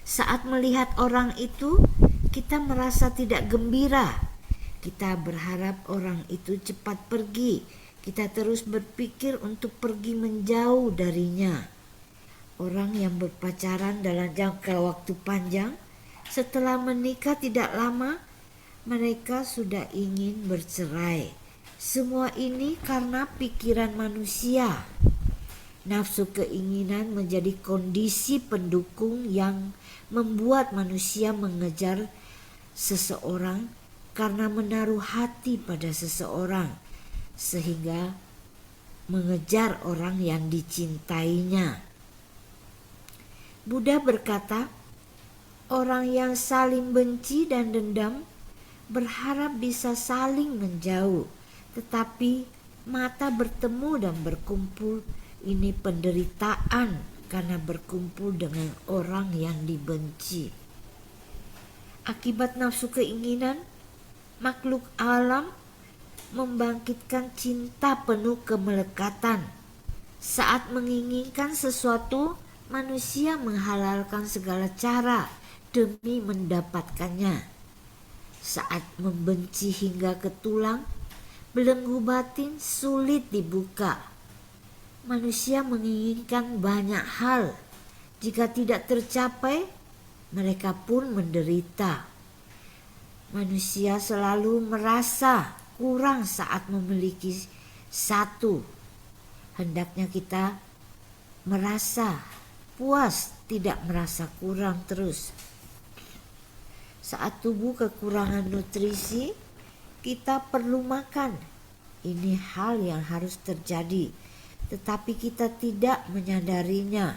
Saat melihat orang itu, kita merasa tidak gembira. Kita berharap orang itu cepat pergi. Kita terus berpikir untuk pergi menjauh darinya. Orang yang berpacaran dalam jangka waktu panjang, setelah menikah tidak lama, mereka sudah ingin bercerai. Semua ini karena pikiran manusia. Nafsu keinginan menjadi kondisi pendukung yang membuat manusia mengejar seseorang karena menaruh hati pada seseorang, sehingga mengejar orang yang dicintainya. Buddha berkata, orang yang saling benci dan dendam berharap bisa saling menjauh, Tetapi mata bertemu dan berkumpul, ini penderitaan karena berkumpul dengan orang yang dibenci. Akibat nafsu keinginan, makhluk alam membangkitkan cinta penuh kemelekatan. Saat menginginkan sesuatu, manusia menghalalkan segala cara demi mendapatkannya. Saat membenci hingga ke tulang, belenggu batin sulit dibuka. Manusia menginginkan banyak hal. Jika tidak tercapai, mereka pun menderita. Manusia selalu merasa kurang saat memiliki satu. Hendaknya kita merasa puas, tidak merasa kurang terus. Saat tubuh kekurangan nutrisi, kita perlu makan. Ini hal yang harus terjadi, tetapi kita tidak menyadarinya.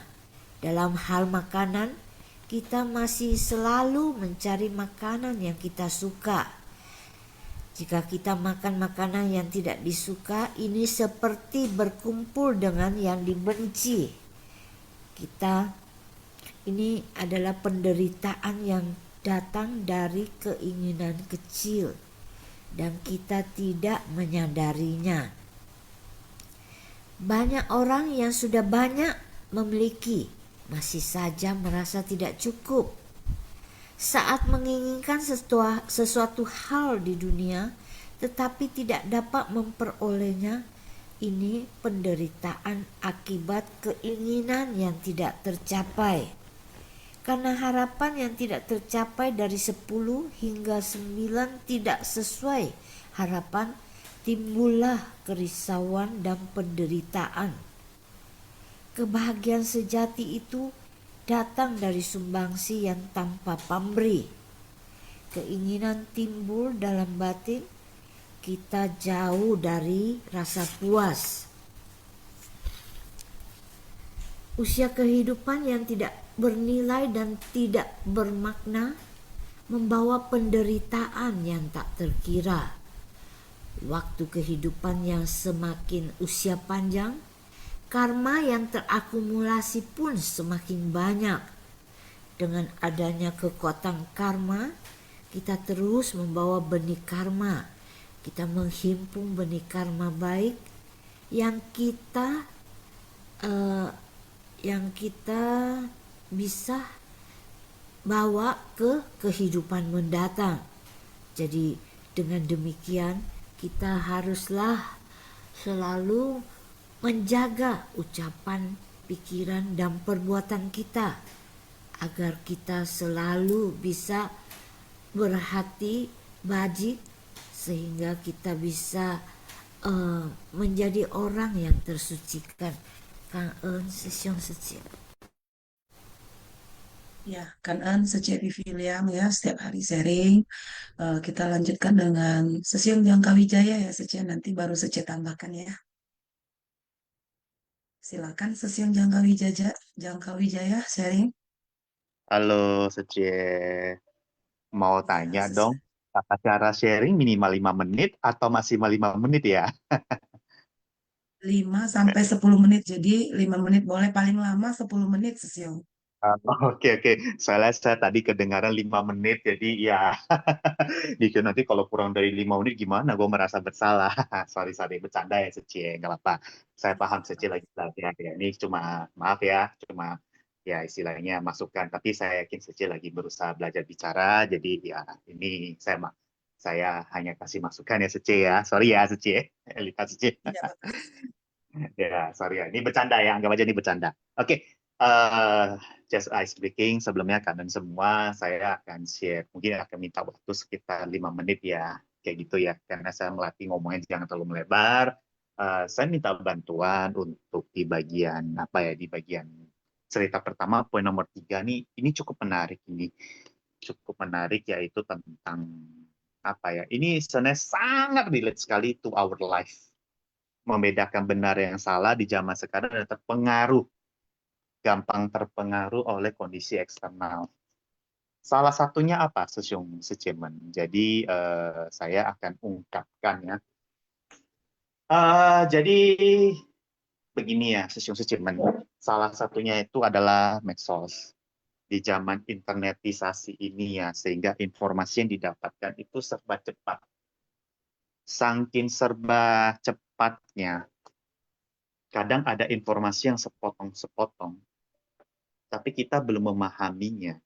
Dalam hal makanan, kita masih selalu mencari makanan yang kita suka. Jika kita makan makanan yang tidak disuka, ini seperti berkumpul dengan yang dibenci. Ini adalah penderitaan yang datang dari keinginan kecil dan kita tidak menyadarinya. Banyak orang yang sudah banyak memiliki masih saja merasa tidak cukup. Saat menginginkan sesuatu hal di dunia tetapi tidak dapat memperolehnya, ini penderitaan akibat keinginan yang tidak tercapai. Karena harapan yang tidak tercapai dari 10 hingga 9 tidak sesuai harapan, timbullah kerisauan dan penderitaan. Kebahagiaan sejati itu datang dari sumbangsi yang tanpa pamrih. Keinginan timbul dalam batin, kita jauh dari rasa puas. Usia kehidupan yang tidak bernilai dan tidak bermakna membawa penderitaan yang tak terkira. Waktu kehidupan yang semakin usia panjang, karma yang terakumulasi pun semakin banyak. Dengan adanya kekuatan karma, kita terus membawa benih karma. Kita menghimpun benih karma baik yang kita bisa bawa ke kehidupan mendatang. Jadi dengan demikian kita haruslah selalu menjaga ucapan, pikiran dan perbuatan kita agar kita selalu bisa berhati bajik sehingga kita bisa menjadi orang yang tersucikan. Cảm ơn session setia. Ya, kan Secepi William ya, setiap hari sharing. Kita lanjutkan dengan sesi Jangka Wijaya ya, Sece. Nanti baru Sece tambahkan ya. Silakan sesi Jangka Wijaya sharing. Halo, Secie. Mau Ya, tanya dong, tata cara sharing minimal 5 menit atau maksimal 5 menit ya? 5 sampai 10 menit. Jadi 5 menit boleh, paling lama 10 menit sesi. Oke. Soalnya saya tadi kedengaran 5 menit, jadi ya dikira nanti kalau kurang dari 5 menit gimana, gue merasa bersalah. Sorry, bercanda ya Secie, nggak apa-apa. Saya paham Secie lagi belajar ya. Ini cuma, maaf ya, cuma ya istilahnya masukan. Tapi saya yakin Secie lagi berusaha belajar bicara, jadi ya ini saya hanya kasih masukan ya Secie ya. Sorry ya Secie, Elita Secie. Tidak apa-apa. Ya, sorry ya. Ini bercanda ya, anggap aja ini bercanda. Oke, just ice breaking. Sebelumnya kalian semua, saya akan share. Mungkin akan minta waktu sekitar 5 menit ya, kayak gitu ya. Karena saya melatih ngomongnya jangan terlalu melebar. Saya minta bantuan untuk di bagian apa ya, di bagian cerita pertama, poin nomor 3 nih. Ini cukup menarik ini, cukup menarik yaitu tentang apa ya? Ini sebenarnya sangat relate sekali to our life. Membedakan benar yang salah di zaman sekarang dan gampang terpengaruh oleh kondisi eksternal. Salah satunya apa, Secemen? Jadi saya akan ungkapkan ya. Jadi begini ya, Sesiung Secimen. Salah satunya itu adalah medsos. Di zaman internetisasi ini ya, sehingga informasi yang didapatkan itu serba cepat. Saking serba cepatnya, kadang ada informasi yang sepotong-sepotong, tapi kita belum memahaminya.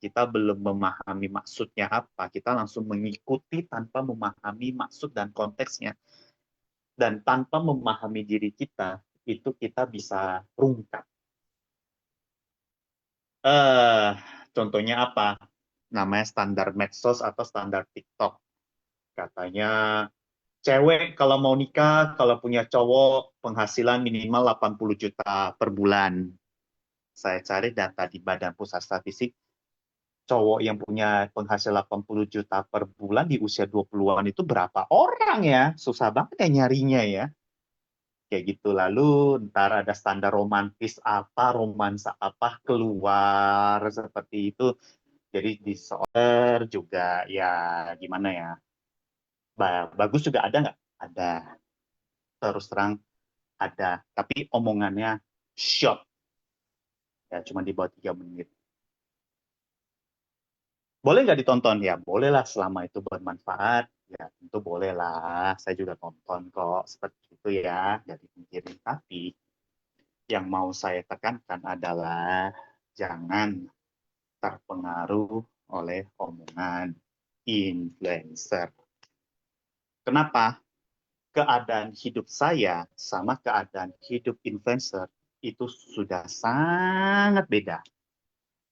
Kita belum memahami maksudnya apa, kita langsung mengikuti tanpa memahami maksud dan konteksnya. Dan tanpa memahami diri kita, itu kita bisa rungkat. Contohnya apa? Namanya standar medsos atau standar TikTok. Katanya cewek kalau mau nikah, kalau punya cowok penghasilan minimal 80 juta per bulan. Saya cari data di Badan Pusat Statistik, cowok yang punya penghasilan 80 juta per bulan di usia 20-an itu berapa orang ya? Susah banget ya nyarinya ya. Kayak gitu. Lalu ntar ada standar romantis apa, romansa apa keluar seperti itu. Jadi disorder juga ya gimana ya. Bagus juga ada nggak? Ada. Terus terang ada. Tapi omongannya short. Ya cuma di bawah 3 menit. Boleh nggak ditonton? Ya bolehlah selama itu bermanfaat. Ya tentu bolehlah. Saya juga tonton kok seperti itu ya. Jadi pikirin. Tapi yang mau saya tekankan adalah jangan terpengaruh oleh omongan influencer. Kenapa? Keadaan hidup saya sama keadaan hidup influencer itu sudah sangat beda.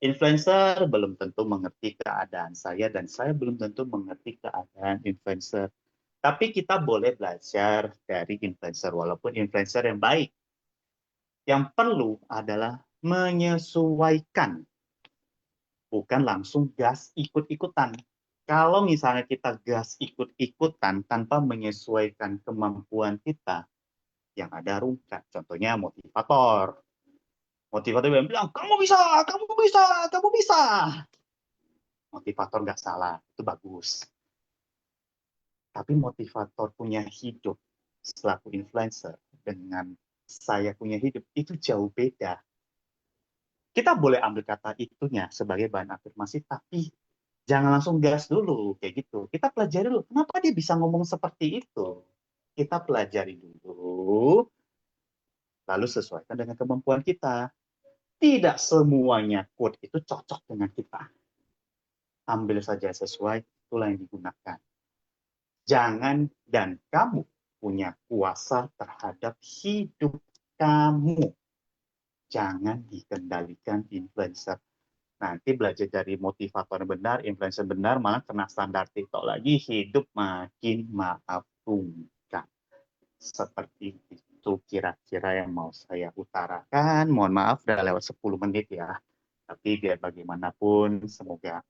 Influencer belum tentu mengerti keadaan saya dan saya belum tentu mengerti keadaan influencer. Tapi kita boleh belajar dari influencer walaupun influencer yang baik. Yang perlu adalah menyesuaikan, bukan langsung gas ikut-ikutan. Kalau misalnya kita gas ikut-ikutan tanpa menyesuaikan kemampuan kita, yang ada rungkat. Contohnya motivator. Motivator yang bilang, kamu bisa, kamu bisa, kamu bisa. Motivator nggak salah, itu bagus. Tapi motivator punya hidup selaku influencer dengan saya punya hidup, itu jauh beda. Kita boleh ambil kata itunya sebagai bahan afirmasi, tapi jangan langsung gas dulu, kayak gitu. Kita pelajari dulu, kenapa dia bisa ngomong seperti itu. Kita pelajari dulu, lalu sesuaikan dengan kemampuan kita. Tidak semuanya quote itu cocok dengan kita. Ambil saja sesuai, itulah yang digunakan. Jangan dan kamu punya kuasa terhadap hidup kamu. Jangan dikendalikan influencer. Nanti belajar dari motivator benar, influencer benar, malah kena standar TikTok lagi, hidup makin maafungkan. Seperti itu kira-kira yang mau saya utarakan. Mohon maaf, udah lewat 10 menit ya. Tapi biar bagaimanapun, semoga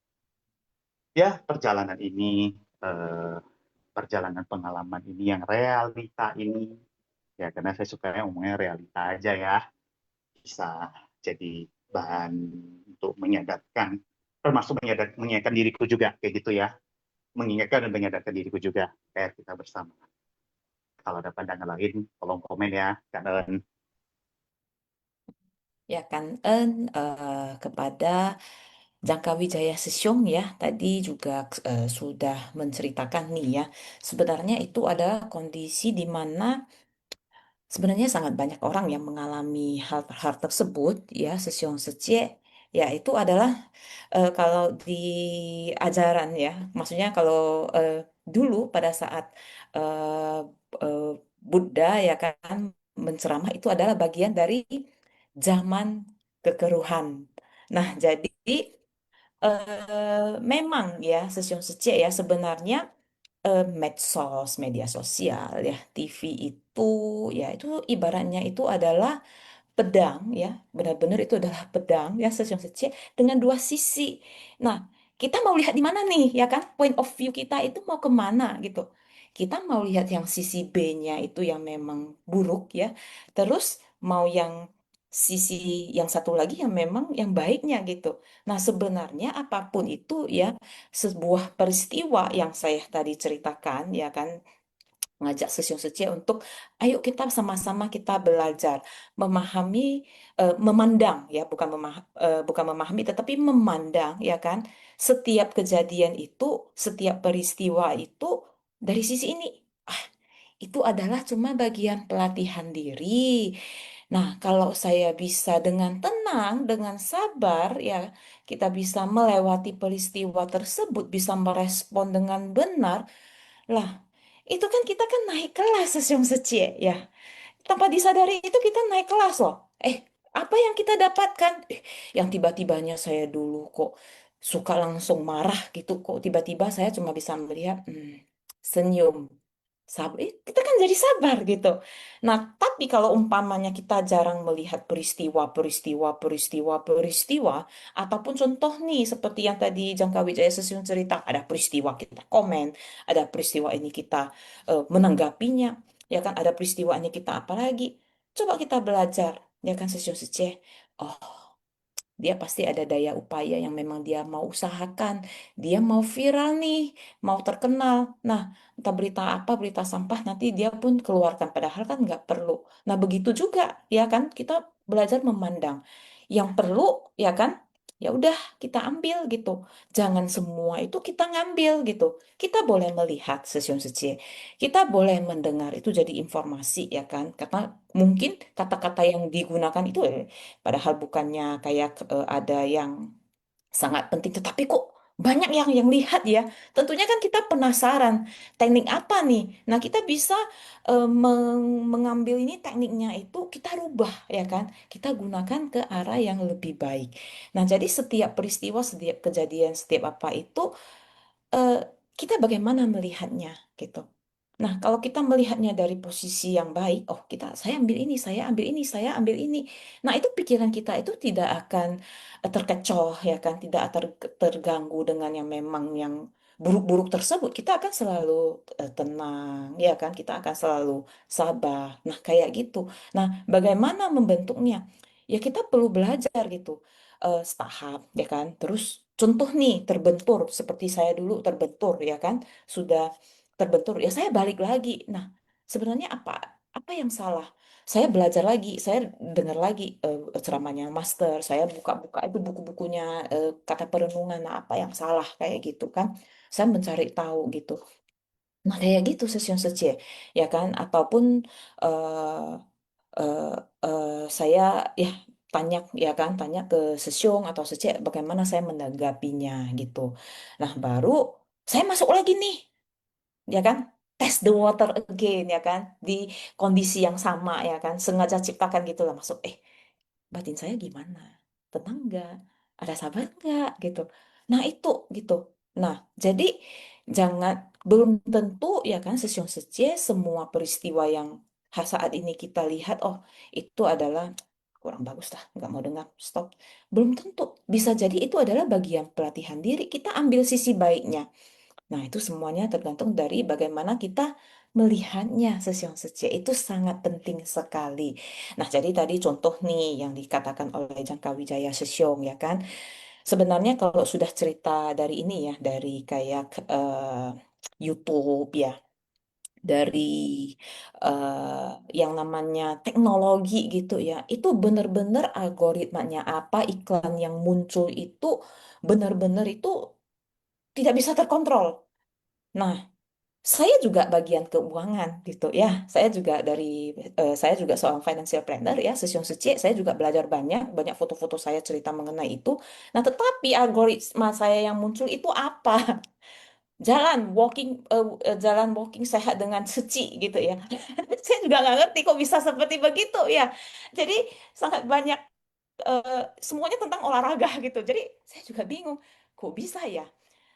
ya perjalanan ini, perjalanan pengalaman ini yang realita ini, ya karena saya suka ngomongnya realita aja ya, bisa jadi bahan untuk menyadarkan, termasuk menyadarkan diriku juga, kayak gitu ya. Mengingatkan dan menyadarkan diriku juga, kayak kita bersama. Kalau ada pandangan lain, tolong komen ya, Kak. Ya kan, kepada Jangka Wijaya Sesiong ya, tadi juga sudah menceritakan nih ya, sebenarnya itu adalah kondisi di mana sebenarnya sangat banyak orang yang mengalami hal tersebut ya, Sesiong Secie, ya itu adalah kalau di ajaran ya, maksudnya kalau eh, dulu pada saat eh, eh, Buddha ya kan menceramah itu adalah bagian dari zaman kekeruhan. Nah, jadi memang ya Sesiong Secie ya sebenarnya medsos, media sosial ya, TV itu ya itu ibaratnya itu adalah pedang ya, benar-benar itu adalah pedang ya Sesiong Secie dengan dua sisi. Nah, kita mau lihat di mana nih ya kan? Point of view kita itu mau kemana gitu. Kita mau lihat yang sisi B-nya itu yang memang buruk ya. Terus mau yang sisi yang satu lagi yang memang yang baiknya gitu. Nah, sebenarnya apapun itu ya, sebuah peristiwa yang saya tadi ceritakan ya kan, ngajak Sesiong Sece untuk ayo kita sama-sama kita belajar memahami, memandang ya, bukan memahami tetapi memandang ya kan, setiap kejadian itu, setiap peristiwa itu dari sisi ini. Ah, itu adalah cuma bagian pelatihan diri. Nah, kalau saya bisa dengan tenang, dengan sabar, ya, kita bisa melewati peristiwa tersebut, bisa merespon dengan benar. Lah, itu kan kita kan naik kelas Sesyong Secie, ya. Tanpa disadari itu kita naik kelas loh. Apa yang kita dapatkan? Yang tiba-tibanya saya dulu kok suka langsung marah gitu, kok tiba-tiba saya cuma bisa melihat senyum. Kita kan jadi sabar gitu. Nah, tapi kalau umpamanya kita jarang melihat peristiwa, ataupun contoh nih seperti yang tadi Jangka Wijaya Sesiun cerita, ada peristiwa kita komen, ada peristiwa ini kita menanggapinya, ya kan, ada peristiwa ini kita apa lagi? Coba kita belajar, ya kan Sesiun Seceh. Oh, dia pasti ada daya upaya yang memang dia mau usahakan. Dia mau viral nih, mau terkenal. Nah, entah berita apa, berita sampah, nanti dia pun keluarkan. Padahal kan nggak perlu. Nah, begitu juga, ya kan? Kita belajar memandang. Yang perlu, ya kan? Ya udah, kita ambil gitu. Jangan semua itu kita ngambil gitu. Kita boleh melihat sesiun seci. Kita boleh mendengar itu jadi informasi, ya kan? Karena mungkin kata-kata yang digunakan itu padahal bukannya kayak ada yang sangat penting, tetapi kok banyak yang lihat ya. Tentunya kan kita penasaran teknik apa nih. Nah, kita bisa mengambil ini tekniknya itu kita rubah ya kan. Kita gunakan ke arah yang lebih baik. Nah, jadi setiap peristiwa, setiap kejadian, setiap apa itu eh, kita bagaimana melihatnya gitu. Nah, kalau kita melihatnya dari posisi yang baik, oh saya ambil ini, saya ambil ini, saya ambil ini. Nah, itu pikiran kita itu tidak akan terkecoh ya kan, tidak terganggu dengan yang memang yang buruk-buruk tersebut. Kita akan selalu tenang ya kan, kita akan selalu sabar. Nah, kayak gitu. Nah, bagaimana membentuknya? Ya kita perlu belajar gitu, setahap ya kan. Terus contoh nih terbentur seperti saya dulu terbentur ya kan, sudah terbentur ya saya balik lagi. Nah, sebenarnya apa apa yang salah? Saya belajar lagi, saya dengar lagi ceramahnya master, saya buka-buka itu buku-bukunya, kata perenungan. Nah, apa yang salah kayak gitu kan, saya mencari tahu gitu. Nah, kayak gitu session sece ya kan, ataupun eh, eh, saya ya tanya, ya kan, tanya ke Sesyong atau Sece bagaimana saya menanggapinya gitu. Nah, baru saya masuk lagi nih, ya kan, test the water again ya kan, di kondisi yang sama ya kan, sengaja ciptakan gitu lah, masuk batin saya gimana, tenang nggak, ada sabar nggak gitu. Nah, itu gitu. Nah, jadi jangan, belum tentu ya kan Sesiong Sece semua peristiwa yang saat ini kita lihat, oh itu adalah kurang bagus lah, nggak mau dengar, stop. Belum tentu, bisa jadi itu adalah bagian pelatihan diri, kita ambil sisi baiknya. Nah, itu semuanya tergantung dari bagaimana kita melihatnya. Sesiong Sece itu sangat penting sekali. Nah, jadi tadi contoh nih yang dikatakan oleh Jangka Wijaya Sesiong ya kan. Sebenarnya kalau sudah cerita dari ini ya, dari kayak YouTube ya, dari yang namanya teknologi gitu ya, itu benar-benar algoritmanya apa, iklan yang muncul itu benar-benar itu tidak bisa terkontrol. Nah, saya juga bagian keuangan gitu ya. Saya juga seorang financial planner ya, Sesiong Seci. Saya juga belajar banyak, banyak foto-foto saya cerita mengenai itu. Nah, tetapi algoritma saya yang muncul itu apa? Jalan walking sehat dengan suci gitu ya. Saya juga nggak ngerti kok bisa seperti begitu ya. Jadi sangat banyak, eh, semuanya tentang olahraga gitu. Jadi saya juga bingung, kok bisa ya?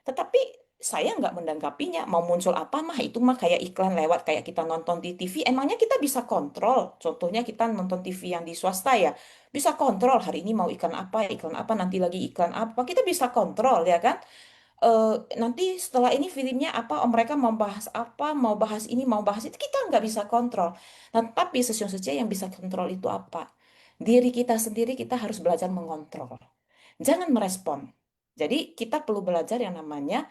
Tetapi saya nggak menanggapinya. Mau muncul apa mah itu mah kayak iklan lewat kayak kita nonton di TV. Emangnya kita bisa kontrol? Contohnya kita nonton TV yang di swasta ya, bisa kontrol hari ini mau iklan apa, nanti lagi iklan apa. Kita bisa kontrol ya kan? eh, Nanti setelah ini filmnya apa, oh, mereka mau bahas apa, mau bahas ini, mau bahas itu, kita nggak bisa kontrol. Nah, tapi Sesiong Setia yang bisa kontrol itu apa? diri kita sendiri kita harus belajar mengontrol. Jangan merespon. Jadi kita perlu belajar yang namanya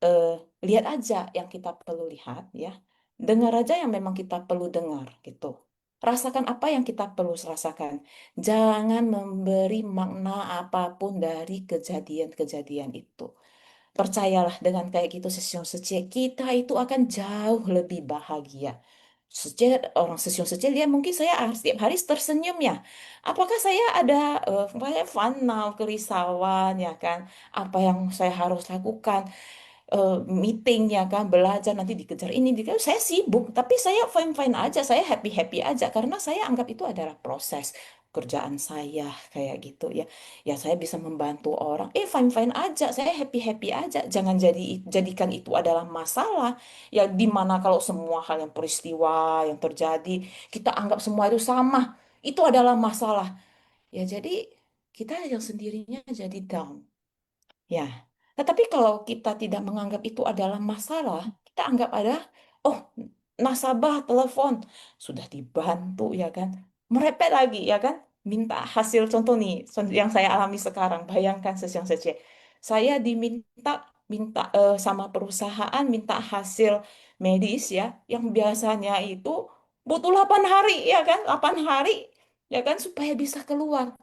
eh, lihat aja yang kita perlu lihat ya. Dengar aja yang memang kita perlu dengar gitu. Rasakan apa yang kita perlu rasakan. Jangan memberi makna apapun dari kejadian-kejadian itu. Percayalah dengan kayak gitu Sesiong Sece, kita itu akan jauh lebih bahagia. Orang Sesiong Sece lihat mungkin saya setiap hari tersenyum ya. Apakah saya ada kayak fun now, kerisauan ya kan? Apa yang saya harus lakukan? Meeting ya kan, belajar nanti dikejar ini, dikejar. Saya sibuk, tapi saya fine-fine aja, saya happy-happy aja karena saya anggap itu adalah proses kerjaan saya kayak gitu ya. Ya saya bisa membantu orang, fine-fine aja, saya happy-happy aja. Jangan jadikan itu adalah masalah. Ya dimana kalau semua hal yang peristiwa yang terjadi kita anggap semua itu sama, itu adalah masalah. Ya jadi kita yang sendirinya jadi down. Ya, tetapi kalau kita tidak menganggap itu adalah masalah, kita anggap ada, oh, nasabah telepon sudah dibantu ya kan, merepet lagi ya kan, minta hasil contoh nih, yang saya alami sekarang, bayangkan sesiang sece, saya diminta minta sama perusahaan minta hasil medis ya, yang biasanya itu butuh 8 hari ya kan, 8 hari ya kan supaya bisa keluar.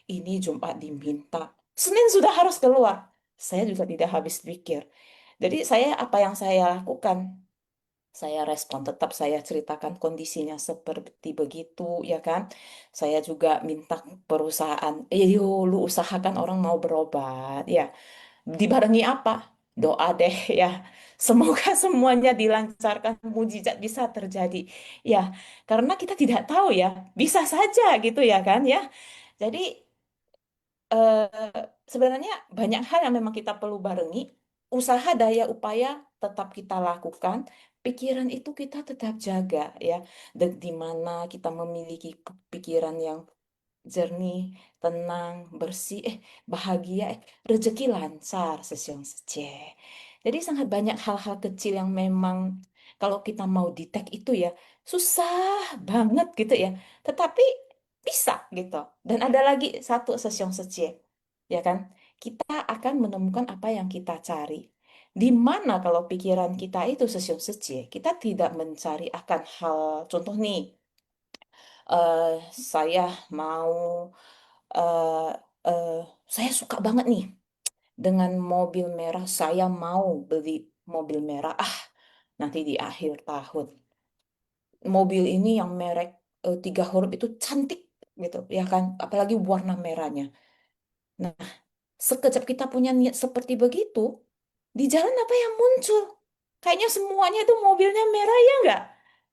Ini Jumat diminta. Senin sudah harus keluar. Saya juga tidak habis pikir. Jadi apa yang saya lakukan? Saya respon tetap saya ceritakan kondisinya seperti begitu ya kan. Saya juga minta perusahaan, yuk lu usahakan orang mau berobat ya. Dibarengi apa? Doa deh ya. Semoga semuanya dilancarkan, mujizat bisa terjadi. Ya, karena kita tidak tahu ya, bisa saja gitu ya kan ya. Jadi sebenarnya banyak hal yang memang kita perlu barengi. Usaha daya upaya tetap kita lakukan, pikiran itu kita tetap jaga ya. Dan di mana kita memiliki pikiran yang jernih, tenang, bersih, bahagia, rezeki lancar, sesiang sece. Jadi sangat banyak hal-hal kecil yang memang kalau kita mau detect itu ya susah banget gitu ya. Tetapi bisa gitu. Dan ada lagi satu sesiang sece, ya kan? Kita akan menemukan apa yang kita cari. Di mana kalau pikiran kita itu sesiang sece, kita tidak mencari akan hal, contoh nih, saya mau eh eh, saya suka banget nih dengan mobil merah. Saya mau beli mobil merah. Nanti di akhir tahun mobil ini yang merek 3 huruf itu cantik gitu, ya kan? Apalagi warna merahnya. Nah, sekejap kita punya niat seperti begitu, di jalan apa yang muncul? Kayaknya semuanya itu mobilnya merah ya enggak?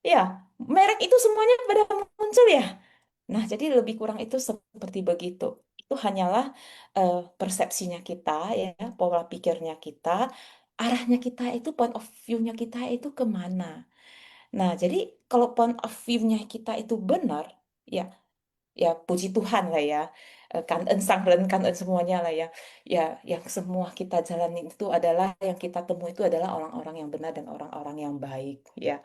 Ya, merek itu semuanya pada muncul ya. Nah, jadi lebih kurang itu seperti begitu. Itu hanyalah persepsinya kita, ya, pola pikirnya kita, arahnya kita itu, point of view-nya kita itu kemana. Nah, jadi kalau point of view-nya kita itu benar, ya, ya puji Tuhan lah ya. Kan ensang dan kan semuanya lah ya. Ya, yang semua kita jalani itu adalah, yang kita temui itu adalah orang-orang yang benar dan orang-orang yang baik, ya.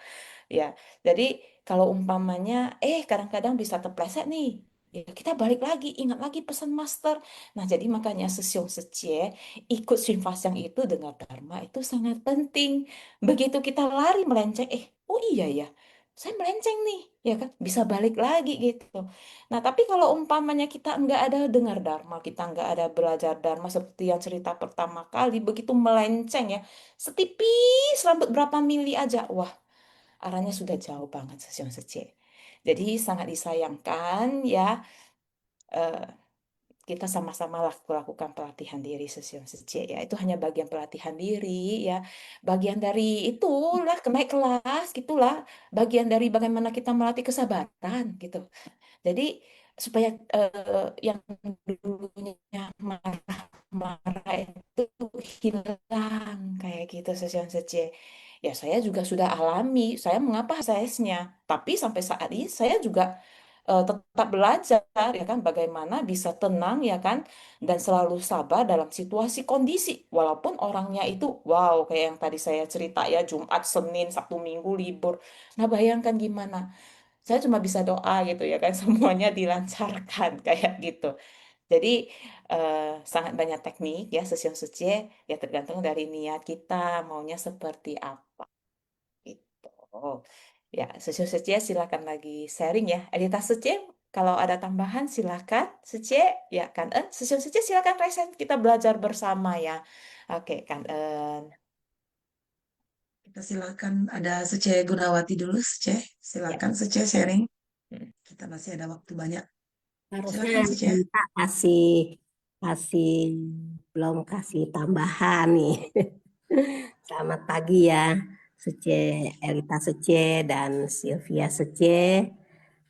Ya, jadi kalau umpamanya, kadang-kadang bisa terpleset nih. Ya, kita balik lagi, ingat lagi pesan master. Nah, jadi makanya sesiong secie, ikut Shinfas yang itu dengar Dharma itu sangat penting. Begitu kita lari melenceng, oh iya ya, saya melenceng nih, ya kan? Bisa balik lagi gitu. Nah, tapi kalau umpamanya kita nggak ada dengar Dharma, kita nggak ada belajar Dharma seperti yang cerita pertama kali, begitu melenceng ya, setipis rambut berapa mili aja, wah, arahnya sudah jauh banget Sesiong Sece. Jadi sangat disayangkan ya, eh, kita sama-sama lakukan pelatihan diri Sesiong Sece ya. Itu hanya bagian pelatihan diri ya. Bagian dari itulah naik kelas gitulah. Bagian dari bagaimana kita melatih kesabaran gitu. Jadi supaya yang dulunya marah itu hilang kayak gitu Sesian Sece. Ya saya juga sudah alami, saya mengapa prosesnya. Tapi sampai saat ini saya juga tetap belajar ya kan bagaimana bisa tenang ya kan dan selalu sabar dalam situasi kondisi walaupun orangnya itu wow kayak yang tadi saya cerita ya Jumat, Senin, Sabtu, Minggu libur. Nah bayangkan gimana. saya cuma bisa doa gitu ya kan, semuanya dilancarkan kayak gitu. Jadi sangat banyak teknik ya session suci ya, tergantung dari niat kita maunya seperti apa gitu. Ya, session suci silakan lagi sharing ya. Edita suci kalau ada tambahan silakan. Suci ya kan, session suci silakan resen, kita belajar bersama ya. Oke kan. Kita silakan ada Sece Gunawati dulu, Sece. Ya. Silakan Sece sharing. Hmm. Kita masih ada waktu banyak. Harusnya Silakan Sece. kita kasih kasih belum kasih tambahan nih. Selamat pagi ya, Sece Elita Sece dan Sylvia Sece,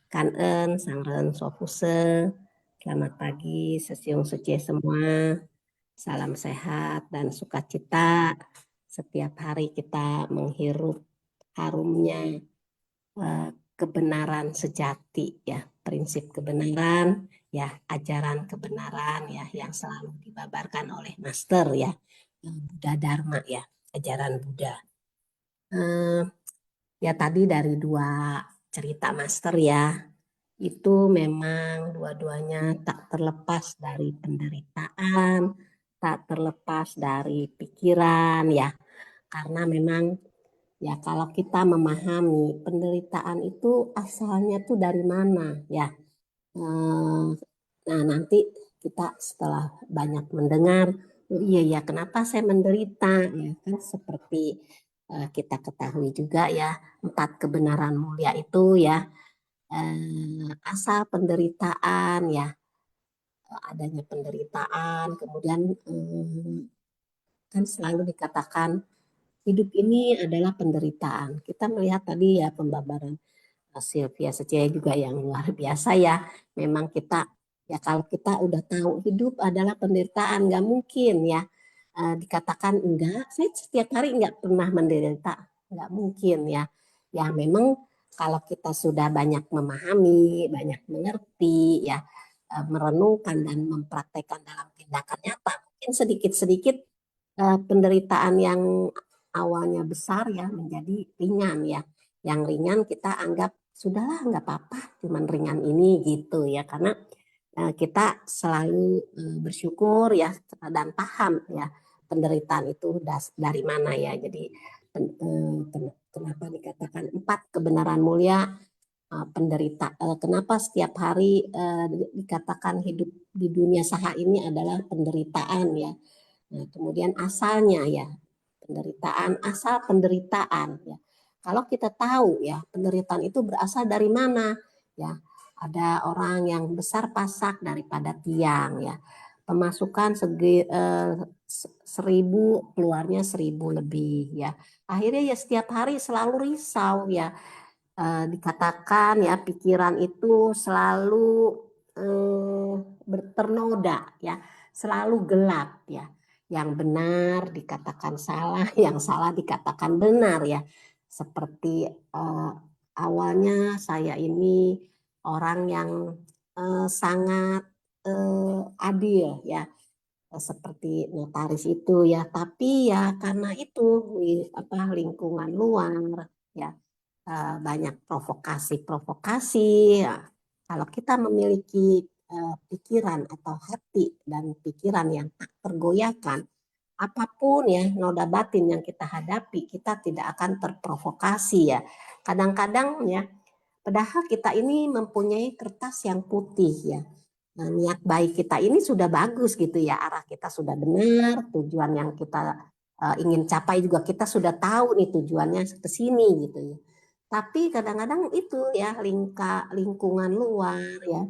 Kanen, Sangren Sofuse. Selamat pagi, Sesiung Sece semua. Salam sehat dan sukacita. Setiap hari kita menghirup harumnya kebenaran sejati ya, prinsip kebenaran ya, ajaran kebenaran ya yang selalu dibabarkan oleh Master ya, Buddha Dharma ya, ajaran Buddha. Ya tadi dari dua cerita Master ya, itu memang dua-duanya tak terlepas dari penderitaan, tak terlepas dari pikiran ya, karena memang ya kalau kita memahami penderitaan itu asalnya tuh dari mana ya. Nah nanti kita setelah banyak mendengar, oh iya ya kenapa saya menderita ya kan, seperti kita ketahui juga ya, 4 kebenaran mulia itu ya, asal penderitaan ya, adanya penderitaan, kemudian kan selalu dikatakan hidup ini adalah penderitaan. Kita melihat tadi ya pembabaran Sylvia Secaya juga yang luar biasa ya. Memang kita ya kalau kita udah tahu hidup adalah penderitaan, nggak mungkin ya dikatakan enggak. Saya setiap hari nggak pernah menderita, nggak mungkin ya. Ya memang kalau kita sudah banyak memahami, banyak mengerti ya, merenungkan dan mempraktekkan dalam tindakan nyata, mungkin sedikit-sedikit penderitaan yang awalnya besar ya menjadi ringan ya. Yang ringan kita anggap sudahlah nggak apa-apa, cuman ringan ini gitu ya, karena kita selalu bersyukur ya dan paham ya penderitaan itu dari mana ya. Jadi kenapa dikatakan 4 kebenaran mulia penderita, kenapa setiap hari dikatakan hidup di dunia saha ini adalah penderitaan ya. Nah, kemudian asalnya ya, penderitaan, asal penderitaan ya. Kalau kita tahu ya, penderitaan itu berasal dari mana ya. Ada orang yang besar pasak daripada tiang ya. Pemasukan 1.000, keluarnya 1.000 lebih ya. Akhirnya ya setiap hari selalu risau ya. Dikatakan ya pikiran itu selalu ternoda ya, selalu gelap ya. Yang benar dikatakan salah, yang salah dikatakan benar ya. Seperti awalnya saya ini orang yang sangat adil ya, seperti notaris itu ya. Tapi ya karena itu lingkungan luar ya, banyak provokasi-provokasi ya. Kalau kita memiliki pikiran atau hati dan pikiran yang tak tergoyahkan, apapun ya noda batin yang kita hadapi, kita tidak akan terprovokasi ya. Kadang-kadang ya, padahal kita ini mempunyai kertas yang putih ya. Nah, niat baik kita ini sudah bagus gitu ya, arah kita sudah benar, tujuan yang kita ingin capai juga kita sudah tahu nih tujuannya ke sini gitu ya. Tapi kadang-kadang itu ya lingkungan luar ya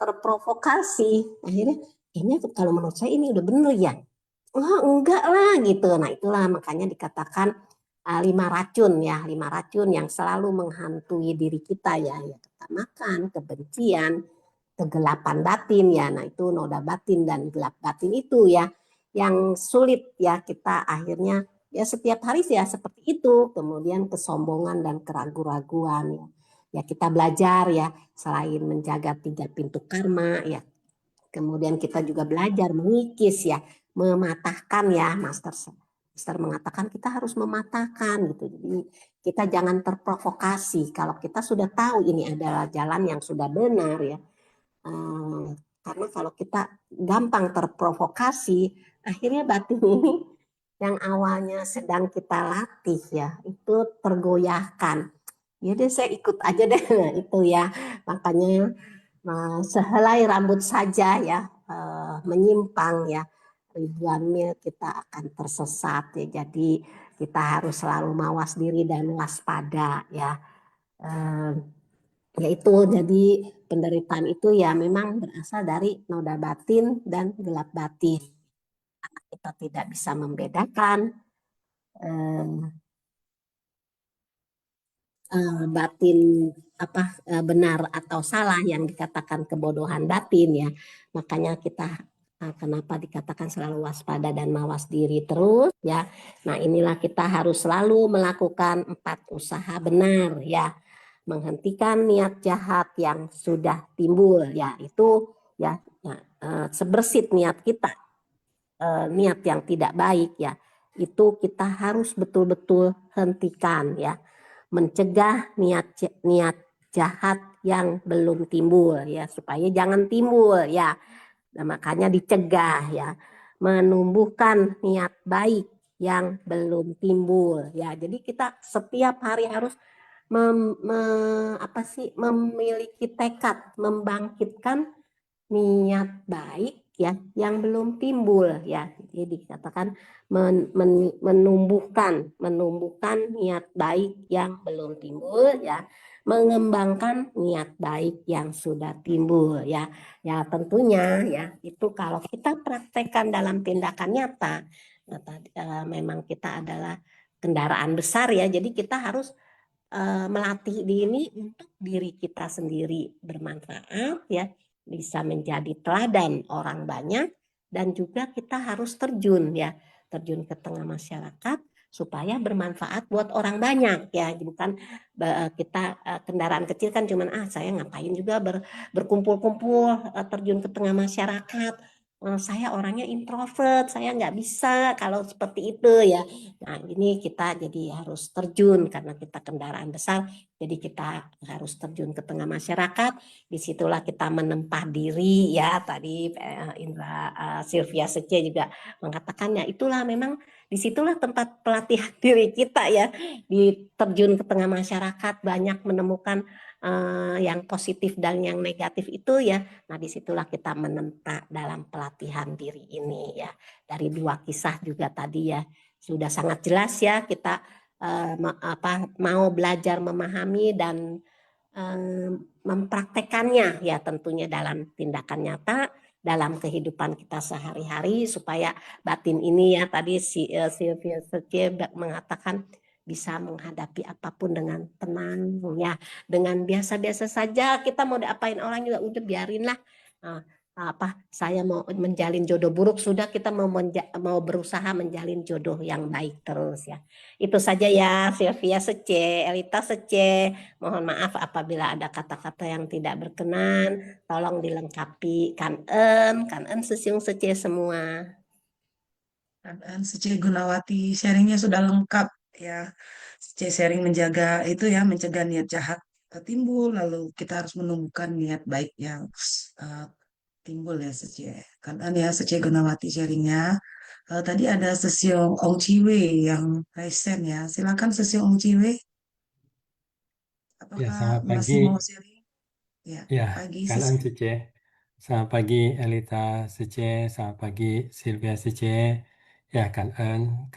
terprovokasi, akhirnya ini kalau menurut saya ini udah bener ya, oh enggak lah gitu. Nah itulah makanya dikatakan 5 racun ya, 5 racun yang selalu menghantui diri kita ya, ketamakan, kebencian, kegelapan batin ya. Nah itu noda batin dan gelap batin itu ya yang sulit ya kita akhirnya ya setiap hari ya seperti itu. Kemudian kesombongan dan keraguan-raguan ya. Ya kita belajar ya, selain menjaga 3 pintu karma ya, kemudian kita juga belajar mengikis ya, mematahkan ya Master Master mengatakan kita harus mematahkan gitu. Jadi kita jangan terprovokasi. Kalau kita sudah tahu ini adalah jalan yang sudah benar ya. Karena kalau kita gampang terprovokasi, akhirnya batin ini yang awalnya sedang kita latih ya, itu tergoyahkan. Jadi saya ikut aja deh itu ya. Makanya sehelai rambut saja ya menyimpang ya, ribuan mil kita akan tersesat ya. Jadi kita harus selalu mawas diri dan waspada ya. Yaitu jadi penderitaan itu ya memang berasal dari noda batin dan gelap batin. Kita tidak bisa membedakan eh, batin benar atau salah yang dikatakan kebodohan batin ya. Makanya kita kenapa dikatakan selalu waspada dan mawas diri terus ya. Nah, inilah kita harus selalu melakukan 4 usaha benar ya. Menghentikan niat jahat yang sudah timbul ya, itu ya, sebersit niat kita, niat yang tidak baik ya, itu kita harus betul-betul hentikan ya. Mencegah niat jahat yang belum timbul ya, supaya jangan timbul ya. Nah, makanya dicegah ya. Menumbuhkan niat baik yang belum timbul ya. Jadi kita setiap hari harus memiliki tekad membangkitkan niat baik ya yang belum timbul ya. Jadi dikatakan menumbuhkan niat baik yang belum timbul ya, mengembangkan niat baik yang sudah timbul ya. Ya tentunya ya itu kalau kita praktekkan dalam tindakan nyata, memang kita adalah kendaraan besar ya. Jadi kita harus melatih diri untuk diri kita sendiri bermanfaat ya, bisa menjadi teladan orang banyak, dan juga kita harus terjun ke tengah masyarakat supaya bermanfaat buat orang banyak ya. Bukan kita kendaraan kecil kan cuman saya ngapain juga berkumpul-kumpul terjun ke tengah masyarakat. Saya orangnya introvert, saya nggak bisa kalau seperti itu ya. Nah, ini kita jadi harus terjun karena kita kendaraan besar, jadi kita harus terjun ke tengah masyarakat. Disitulah kita menempah diri ya. Tadi Indra Sylvia Sece juga mengatakan ya, itulah memang disitulah tempat pelatihan diri kita ya. Terjun ke tengah masyarakat, banyak menemukan yang positif dan yang negatif itu ya. Nah, disitulah kita menempa dalam pelatihan diri ini ya. Dari 2 kisah juga tadi ya sudah sangat jelas ya, kita mau belajar memahami dan mempraktekannya ya, tentunya dalam tindakan nyata dalam kehidupan kita sehari-hari, supaya batin ini ya tadi Sylvia Sece mengatakan bisa menghadapi apapun dengan tenang ya, dengan biasa-biasa saja. Kita mau diapain orang juga udah biarinlah. Saya mau menjalin jodoh buruk, sudah kita mau berusaha menjalin jodoh yang baik terus ya. Itu saja ya Sylvia Sece, Elita Sece. Mohon maaf apabila ada kata-kata yang tidak berkenan, tolong dilengkapi. Kan Sesiung Sece semua. Sece Gunawati sharingnya sudah lengkap ya. Sece sharing menjaga itu ya, mencegah niat jahat timbul, lalu kita harus menumbuhkan niat baik yang uh, timbul ya Sece. Kan ya Sece Gunawati sharingnya. Tadi ada Sesiong Ong Ciwe yang resen ya. Silakan Sesiong Ong Ciwe. Ya, Apakah selamat pagi. masih mau sharing? Ya, Ya, pagi Kanan Sesiong. Sece. Selamat pagi Elita Sece. Selamat pagi Sylvia Sece. Ya, Kanan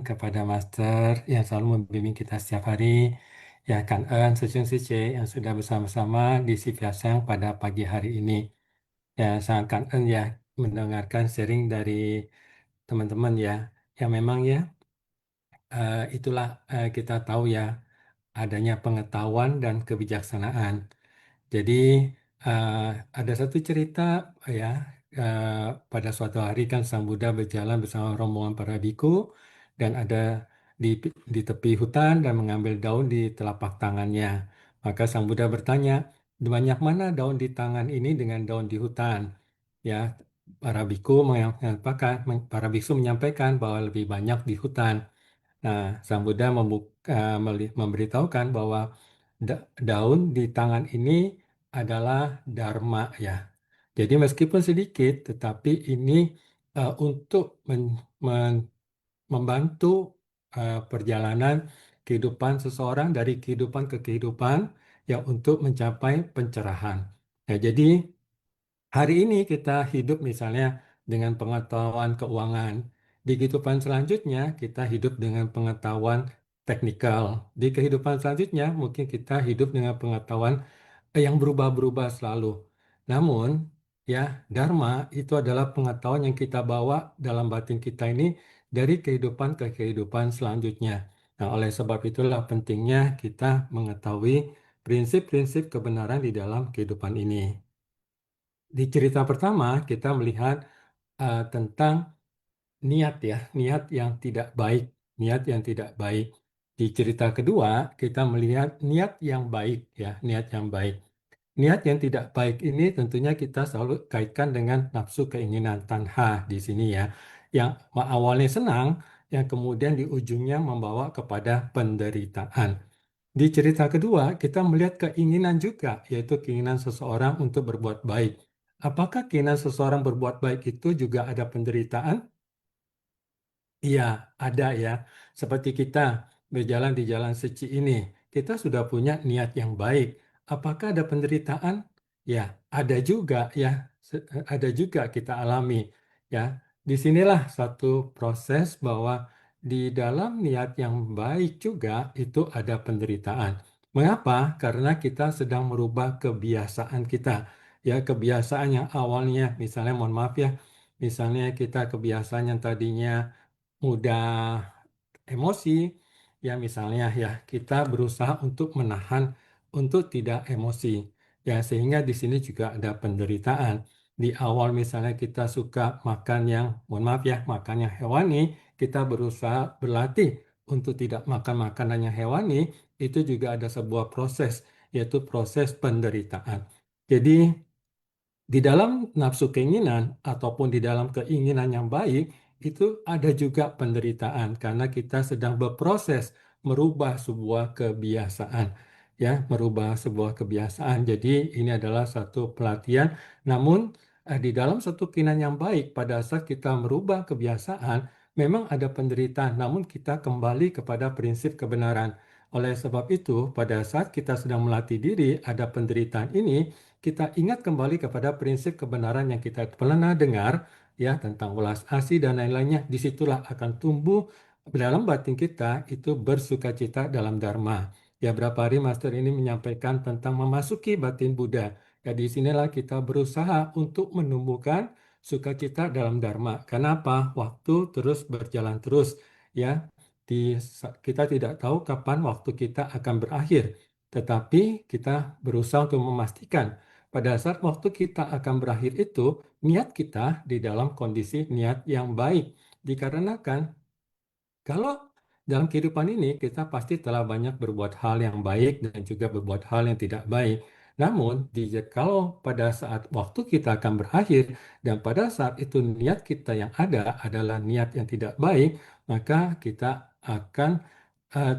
kepada Master yang selalu membimbing kita setiap hari. Ya, Kanan Sesiun Sece yang sudah bersama-sama di Siviasang pada pagi hari ini. Ya, sangat Kanan ya mendengarkan sharing dari teman-teman ya. Yang memang ya, itulah kita tahu ya adanya pengetahuan dan kebijaksanaan. Jadi eh, ada satu cerita ya, eh, pada suatu hari kan Sang Buddha berjalan bersama rombongan para biku dan ada di, di tepi hutan dan mengambil daun di telapak tangannya. Maka Sang Buddha bertanya, banyak mana daun di tangan ini dengan daun di hutan? Ya, para biksu menyampaikan bahwa lebih banyak di hutan. Nah, Sang Buddha memberitahukan bahwa daun di tangan ini adalah dharma ya. Jadi meskipun sedikit, tetapi ini untuk membantu perjalanan kehidupan seseorang dari kehidupan ke kehidupan ya untuk mencapai pencerahan. Ya, jadi hari ini kita hidup misalnya dengan pengetahuan keuangan. Di kehidupan selanjutnya kita hidup dengan pengetahuan teknikal. Di kehidupan selanjutnya mungkin kita hidup dengan pengetahuan yang berubah-berubah selalu. Namun, ya, Dharma itu adalah pengetahuan yang kita bawa dalam batin kita ini dari kehidupan ke kehidupan selanjutnya. Nah, oleh sebab itulah pentingnya kita mengetahui prinsip-prinsip kebenaran di dalam kehidupan ini. Di cerita pertama, kita melihat tentang niat ya, niat yang tidak baik, niat yang tidak baik. Di cerita kedua, kita melihat niat yang baik ya, niat yang baik. Niat yang tidak baik ini tentunya kita selalu kaitkan dengan nafsu keinginan tanha di sini ya, yang awalnya senang, yang kemudian di ujungnya membawa kepada penderitaan. Di cerita kedua, kita melihat keinginan juga, yaitu keinginan seseorang untuk berbuat baik. Apakah keinginan seseorang berbuat baik itu juga ada penderitaan? Iya, ada ya. Seperti kita berjalan di jalan suci ini, kita sudah punya niat yang baik. Apakah ada penderitaan? Ya, ada juga ya. Ada juga kita alami ya. Disinilah satu proses bahwa di dalam niat yang baik juga itu ada penderitaan. Mengapa? Karena kita sedang merubah kebiasaan kita. Ya, kebiasaan yang awalnya, misalnya mohon maaf ya, misalnya kita kebiasaan yang tadinya mudah emosi, ya misalnya ya kita berusaha untuk menahan untuk tidak emosi. Ya sehingga di sini juga ada penderitaan. Di awal misalnya kita suka makan yang, mohon maaf ya, makan yang hewani, kita berusaha berlatih untuk tidak makan makanan yang hewani, itu juga ada sebuah proses, yaitu proses penderitaan. Jadi di dalam nafsu keinginan ataupun di dalam keinginan yang baik itu ada juga penderitaan karena kita sedang berproses merubah sebuah kebiasaan ya merubah sebuah kebiasaan. Jadi ini adalah satu pelatihan, namun di dalam satu keinginan yang baik pada saat kita merubah kebiasaan memang ada penderitaan, namun kita kembali kepada prinsip kebenaran. Oleh sebab itu pada saat kita sedang melatih diri ada penderitaan ini, kita ingat kembali kepada prinsip kebenaran yang kita pernah dengar ya tentang welas asih dan lain-lainnya. Disitulah akan tumbuh dalam batin kita itu bersukacita dalam Dharma. Ya berapa hari Master ini menyampaikan tentang memasuki batin Buddha. Ya di sinilah kita berusaha untuk menumbuhkan sukacita dalam Dharma. Kenapa? Waktu terus berjalan terus ya. Kita tidak tahu kapan waktu kita akan berakhir. Tetapi kita berusaha untuk memastikan pada saat waktu kita akan berakhir itu, niat kita di dalam kondisi niat yang baik. Dikarenakan kalau dalam kehidupan ini kita pasti telah banyak berbuat hal yang baik dan juga berbuat hal yang tidak baik. Namun, kalau pada saat waktu kita akan berakhir dan pada saat itu niat kita yang ada adalah niat yang tidak baik, maka kita akan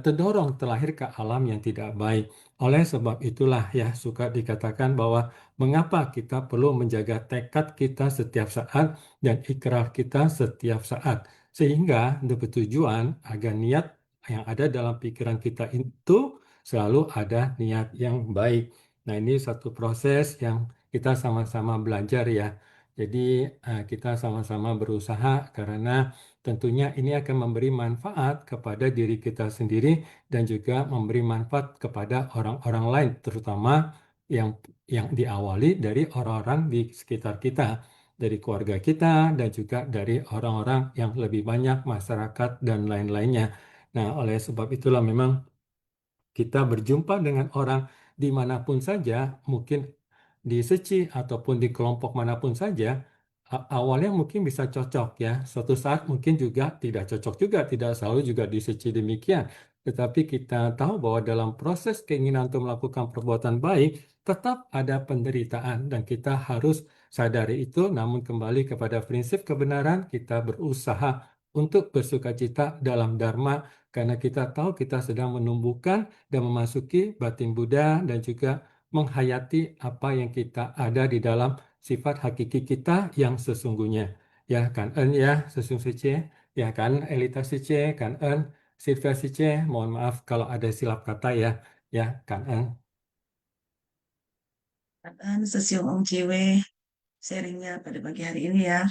terdorong terlahir ke alam yang tidak baik. Oleh sebab itulah ya suka dikatakan bahwa mengapa kita perlu menjaga tekad kita setiap saat dan ikrar kita setiap saat. Sehingga bertujuan agar niat yang ada dalam pikiran kita itu selalu ada niat yang baik. Nah ini satu proses yang kita sama-sama belajar ya. Jadi kita sama-sama berusaha karena tentunya ini akan memberi manfaat kepada diri kita sendiri dan juga memberi manfaat kepada orang-orang lain, terutama yang diawali dari orang-orang di sekitar kita, dari keluarga kita dan juga dari orang-orang yang lebih banyak, masyarakat dan lain-lainnya. Nah, oleh sebab itulah memang kita berjumpa dengan orang dimanapun saja, mungkin di seci ataupun di kelompok manapun saja, awalnya mungkin bisa cocok ya. Suatu saat mungkin juga tidak cocok juga, tidak selalu juga di seci demikian. Tetapi kita tahu bahwa dalam proses keinginan untuk melakukan perbuatan baik, tetap ada penderitaan dan kita harus Sadari itu, namun kembali kepada prinsip kebenaran, kita berusaha untuk bersukacita dalam Dharma, karena kita tahu kita sedang menumbuhkan dan memasuki batin Buddha dan juga menghayati apa yang kita ada di dalam sifat hakiki kita yang sesungguhnya. Ya, kan en ya, Sesung Sece, ya kan Elita Sece, kan en Sylvia Sece, mohon maaf kalau ada silap kata ya kan en. Dan sesiung Om Ciwe sharingnya pada pagi hari ini ya.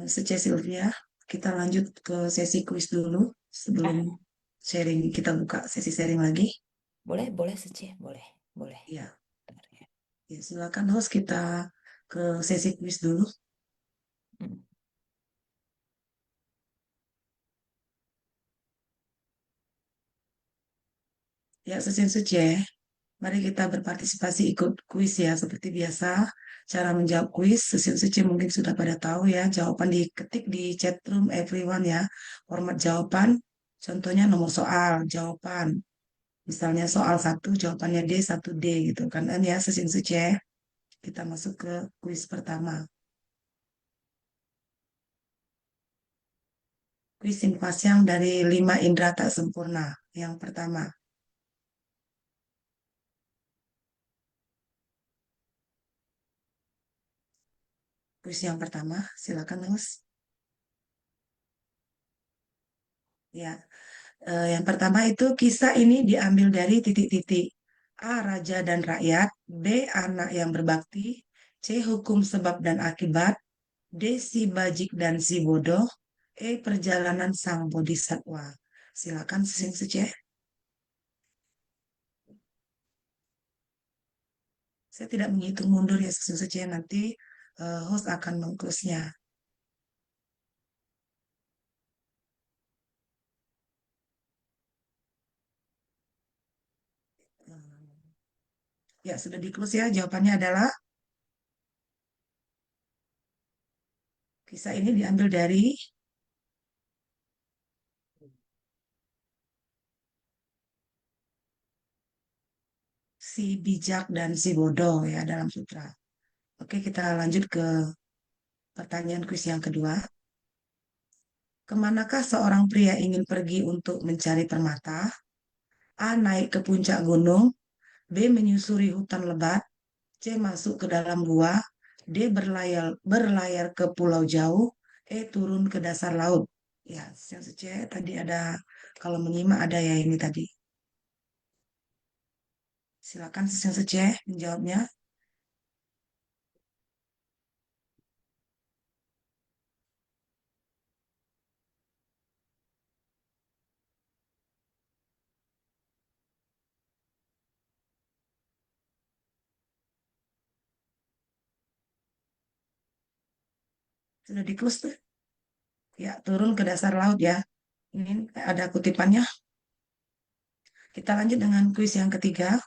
Sece Sylvia, kita lanjut ke sesi kuis dulu sebelum sharing, kita buka sesi sharing lagi. Boleh Sece, boleh. Ya, Bentar ya. ya silakan host, kita ke sesi kuis dulu. Hmm. Ya, sesi Sece, mari kita berpartisipasi ikut kuis ya. Seperti biasa, cara menjawab kuis, sesi Sece mungkin sudah pada tahu ya. Jawaban diketik di chat room everyone ya. Format jawaban, contohnya nomor soal, jawaban. Misalnya soal satu, jawabannya D, 1D gitu kan. Dan ya, sesi Sece, kita masuk ke kuis pertama. Kuis Simpasyang dari 5 indera tak sempurna. Yang pertama, kuis yang pertama, silakan host. Ya, yang pertama itu kisah ini diambil dari titik-titik. A. Raja dan rakyat. B. Anak yang berbakti. C. Hukum sebab dan akibat. D. Si bajik dan si bodoh. E. Perjalanan sang bodhisatwa. Silakan sing Suci. Saya tidak menghitung mundur ya sing Suci. Nanti host akan mengclose-nya. Ya, sudah di close ya. Jawabannya adalah kisah ini diambil dari si bijak dan si bodoh ya dalam sutra. Oke, kita lanjut ke pertanyaan kuis yang kedua. Kemanakah seorang pria ingin pergi untuk mencari permata? A. Naik ke puncak gunung. B. Menyusuri hutan lebat. C. Masuk ke dalam gua. D. Berlayar ke pulau jauh. E. Turun ke dasar laut. Ya, yang C tadi ada, kalau menyimak ada ya ini tadi. Silakan yang C menjawabnya. Sudah di close tuh. Ya, turun ke dasar laut ya. Ini ada kutipannya. Kita lanjut dengan kuis yang ketiga.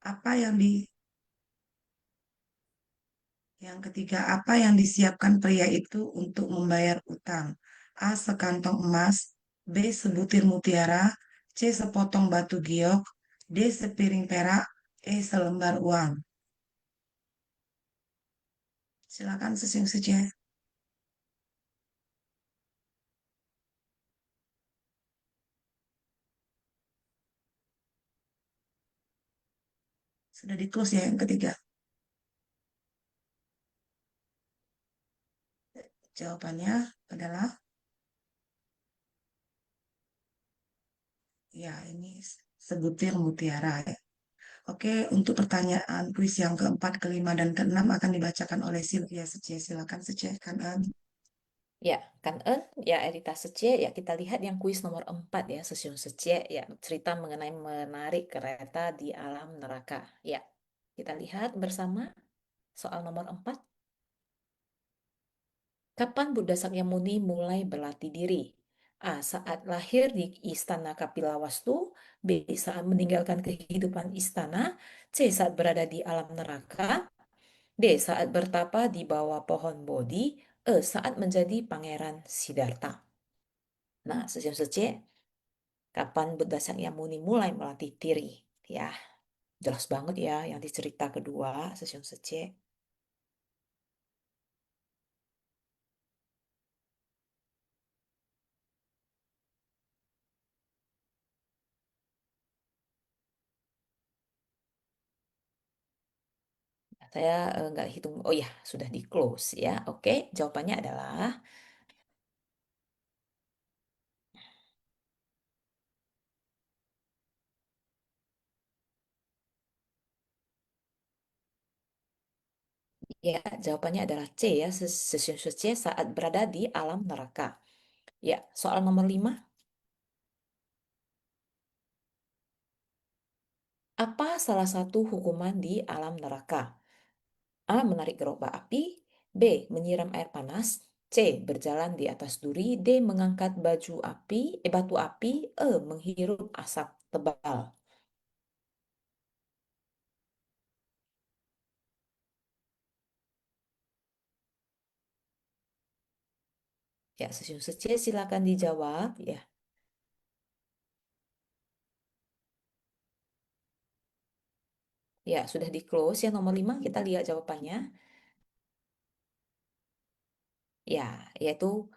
Apa yang di Yang ketiga, apa yang disiapkan pria itu untuk membayar utang? A. Sekantong emas. B. Sebutir mutiara. C. Sepotong batu giok. D. Sepiring perak. E. Selembar uang. Silakan sesing saja. Sudah di close ya yang ketiga. Jawabannya adalah ya ini sebutir mutiara ya. Oke, untuk pertanyaan kuis yang keempat, kelima, dan keenam akan dibacakan oleh Sylvia Sece. Silakan Sece, Kanan. Ya, kan ya Erita Sece, ya kita lihat yang kuis nomor 4 ya, Sesiun Sece, ya cerita mengenai menarik kereta di alam neraka. Ya, kita lihat bersama soal nomor 4. Kapan Buddha Sakyamuni mulai berlatih diri? A. Saat lahir di istana Kapilawastu. B. Saat meninggalkan kehidupan istana. C. Saat berada di alam neraka. D. Saat bertapa di bawah pohon Bodhi. E. Saat menjadi pangeran Siddhartha. Nah, sesium sece, kapan Buddha Sakyamuni mulai melatih diri? Ya, Jelas banget ya yang di cerita kedua, Sesiung Sece. Saya nggak hitung. Oh ya, sudah di close ya. Oke, jawabannya adalah ya, jawabannya adalah C ya. Sesiung Sece saat berada di alam neraka. Ya, soal nomor 5. Apa salah satu hukuman di alam neraka? A. Menarik gerobak api. B. Menyiram air panas. C. Berjalan di atas duri. D. Mengangkat batu api. E. Menghirup asap tebal. Ya, Sesiung Sece silakan dijawab ya. Ya, sudah di close ya nomor 5 kita lihat jawabannya. Ya, yaitu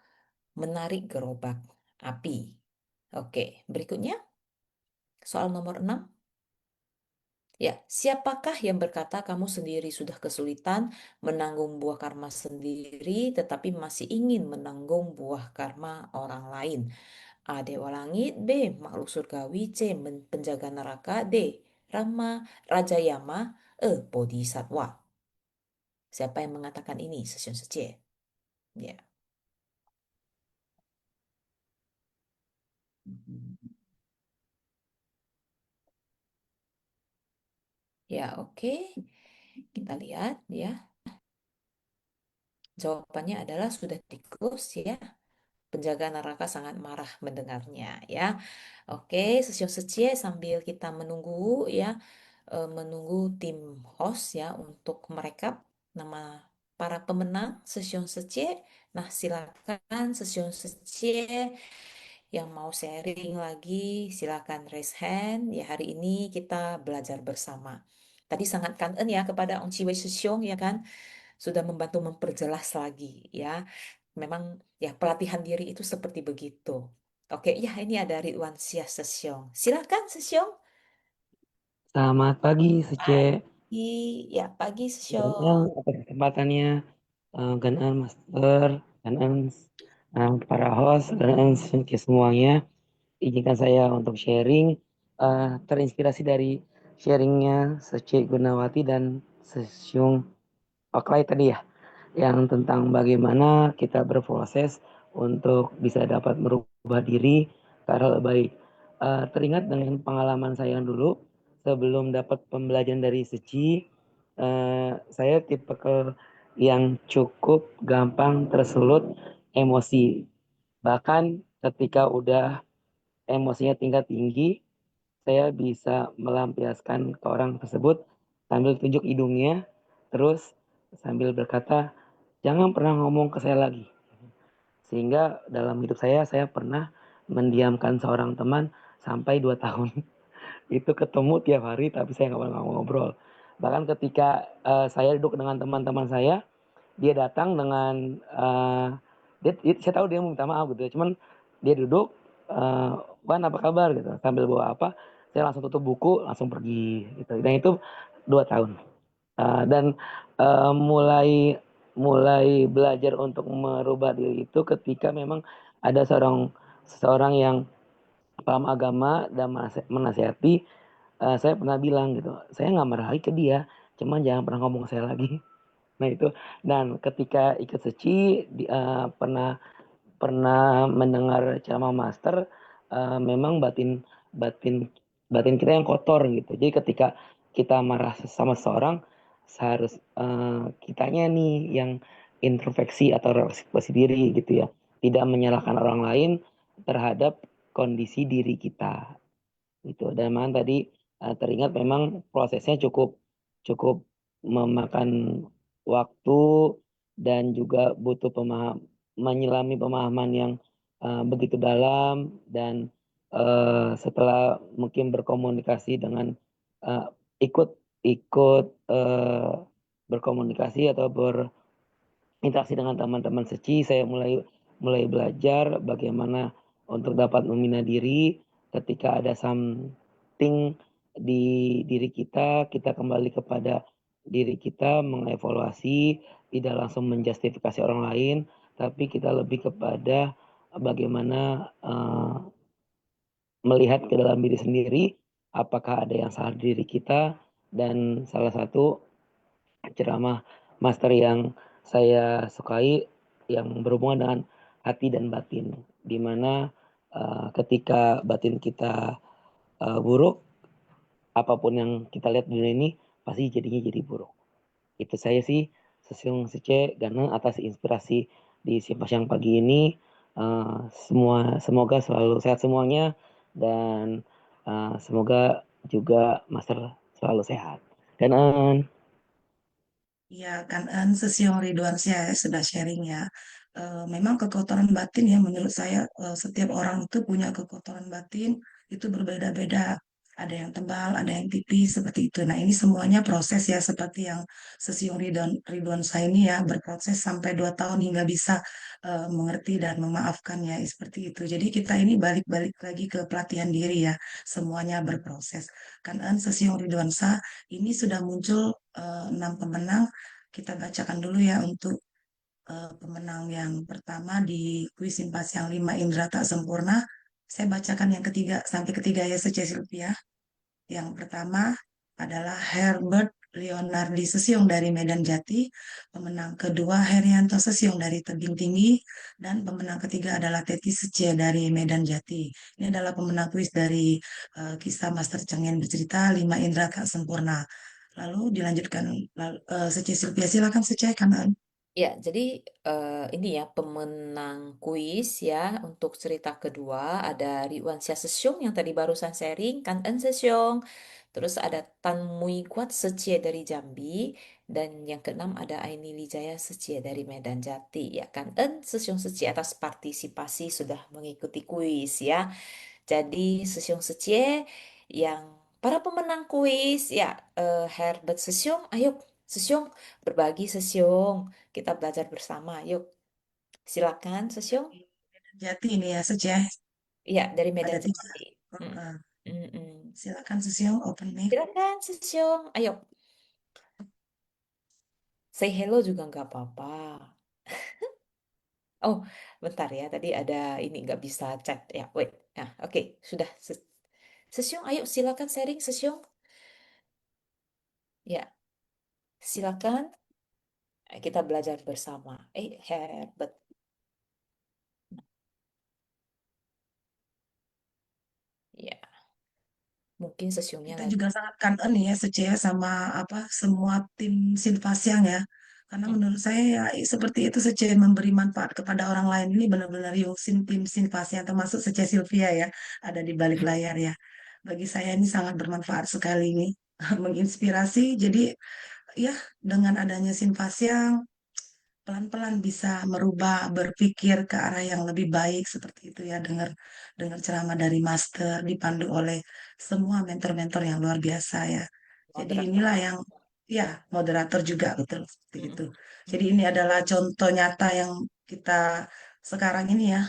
menarik gerobak api. Oke, berikutnya soal nomor 6. Ya, siapakah yang berkata kamu sendiri sudah kesulitan menanggung buah karma sendiri tetapi masih ingin menanggung buah karma orang lain? A. Dewa Langit. B. Makhluk surgawi. C. Penjaga neraka. D. Raja Yama. E. Bodhisatwa. Siapa yang mengatakan ini? Sesiun Sece. Ya. Ya, oke. Kita lihat ya. Jawabannya adalah sudah di close ya. Penjaga neraka sangat marah mendengarnya ya. Oke, Sesiun Secie sambil kita menunggu ya, menunggu tim host ya untuk merekap nama para pemenang Sesiun Secie. Nah, silakan Sesiun Secie yang mau sharing lagi, silakan raise hand. Ya, hari ini kita belajar bersama. Tadi sangat kangen ya kepada Ong Chi Wei Sesiung ya kan, sudah membantu memperjelas lagi ya. Memang ya pelatihan diri itu seperti begitu. Oke, ya ini ada Ridwan Syah Sesyong. Silakan Sesyong. Selamat pagi, Sece. Ya, pagi Ganang Sesyong. atas kesempatannya, Ganang Master, Ganang para host, Ganang Sece semuanya. Izinkan saya untuk sharing, terinspirasi dari sharingnya Sece Gunawati dan Sesyung Oklay tadi ya, yang tentang bagaimana kita berproses untuk bisa dapat merubah diri ke arah lebih baik. Teringat dengan pengalaman saya dulu sebelum dapat pembelajaran dari Seci, saya tipe yang cukup gampang tersulut emosi. Bahkan ketika udah emosinya tingkat tinggi, saya bisa melampiaskan ke orang tersebut sambil tunjuk hidungnya, terus sambil berkata, jangan pernah ngomong ke saya lagi. Sehingga dalam hidup saya pernah mendiamkan seorang teman sampai 2 tahun. Itu ketemu tiap hari tapi saya nggak pernah ngobrol. Bahkan ketika saya duduk dengan teman-teman saya, dia datang dengan saya tahu dia mau minta maaf gitu ya, cuman dia duduk, Wan apa kabar gitu, sambil bawa apa, saya langsung tutup buku langsung pergi gitu. Dan itu 2 tahun. Dan mulai belajar untuk merubah diri itu ketika memang ada seseorang yang paham agama dan menasihati. Saya pernah bilang gitu, saya nggak marah lagi ke dia, cuman jangan pernah ngomong ke saya lagi. Nah itu, dan ketika ikut Seci pernah pernah mendengar ceramah master, memang batin batin kita yang kotor gitu. Jadi ketika kita marah sama seseorang, seharus kitanya nih yang introspeksi atau refleksi diri gitu ya, tidak menyalahkan orang lain terhadap kondisi diri kita gitu. Dan memang tadi teringat memang prosesnya cukup cukup memakan waktu dan juga butuh menyelami pemahaman yang begitu dalam. Dan setelah mungkin berkomunikasi dengan uh, ikut ikut berkomunikasi atau berinteraksi dengan teman-teman Seci, saya mulai mulai belajar bagaimana untuk dapat membina diri ketika ada something di diri kita, kita kembali kepada diri kita, mengevaluasi, tidak langsung menjustifikasi orang lain, tapi kita lebih kepada bagaimana melihat ke dalam diri sendiri, apakah ada yang salah di diri kita, dan salah satu ceramah master yang saya sukai yang berhubungan dengan hati dan batin, di mana ketika batin kita buruk, apapun yang kita lihat di dunia ini pasti jadinya jadi buruk. Itu saya sih, Sesiung Sece Gana atas inspirasi di Siang pagi ini. Semoga selalu sehat semuanya dan semoga juga Master selalu sehat. Dan Ya kan Sesiong Ridwan saya sudah sharing ya. Memang kekotoran batin ya menurut saya setiap orang itu punya kekotoran batin itu berbeda-beda. Ada yang tebal, ada yang tipis seperti itu. Nah ini semuanya proses ya seperti yang Sesiong Ridwan saya ini ya berproses sampai 2 tahun hingga bisa mengerti dan memaafkan ya seperti itu. Jadi kita ini balik-balik lagi ke pelatihan diri ya. Semuanya berproses. Kan Sesiong Ridwan ini sudah muncul 6 pemenang. Kita bacakan dulu ya untuk pemenang yang pertama di kuis Simpas yang 5 Indra Tak Sempurna. Saya bacakan yang ketiga sampai ketiga ya Sece Silvia. Yang pertama adalah Herbert Leonardi Sesiong dari Medan Jati, pemenang kedua Herianto Sesiong dari Tebing Tinggi, dan pemenang ketiga adalah Teti Sece dari Medan Jati. Ini adalah pemenang kuis dari kisah Master Cengen bercerita 5 Indra Tak Sempurna. Lalu dilanjutkan Sece Silvia, silakan Sece kanan. Ya, jadi ini ya pemenang kuis ya untuk cerita kedua ada Ridwansyah Sesyong yang tadi barusan sharing, Kan En Sesyong, terus ada Tan Mui Kuat Secie dari Jambi, dan yang keenam ada Aini Lijaya Secie dari Medan Jati. Ya, Kan En Sesyong Secie atas partisipasi sudah mengikuti kuis ya. Jadi Sesyong Secie yang para pemenang kuis ya, Herbert Sesyong, ayo Sesyong berbagi Sesyong. Kita belajar bersama. Yuk, silakan Sesyong. Jati ini ya Sece, Iya, dari ada Medan tiga. Jati. Mm, mm, mm. Silakan Sesiong open mic. Silakan Sesyong. Ayo, say hello juga nggak apa-apa. Oh, bentar ya. Tadi ada ini nggak bisa chat ya. Wait. Nah, oke, sudah. Sesyong, ayo silakan sharing Sesyong. Ya, silakan. Kita belajar bersama. Herbert. Ya, mungkin Sesyongnya Kita lagi. juga sangat kangen ya Sece ya sama apa semua tim Sinfasiang ya. Karena Mm, menurut saya ya seperti itu Sece memberi manfaat kepada orang lain ini benar-benar Yungsin tim Sinfasiang termasuk Sece Sylvia ya ada di balik layar ya. Bagi saya ini sangat bermanfaat sekali ini menginspirasi. Jadi ya dengan adanya Sinfasiang pelan-pelan bisa merubah berpikir ke arah yang lebih baik seperti itu ya dengar dengar ceramah dari master dipandu oleh semua mentor-mentor yang luar biasa ya. Jadi moderator. inilah yang ya moderator juga betul seperti Mm, itu. mm, Jadi ini adalah contoh nyata yang kita sekarang ini ya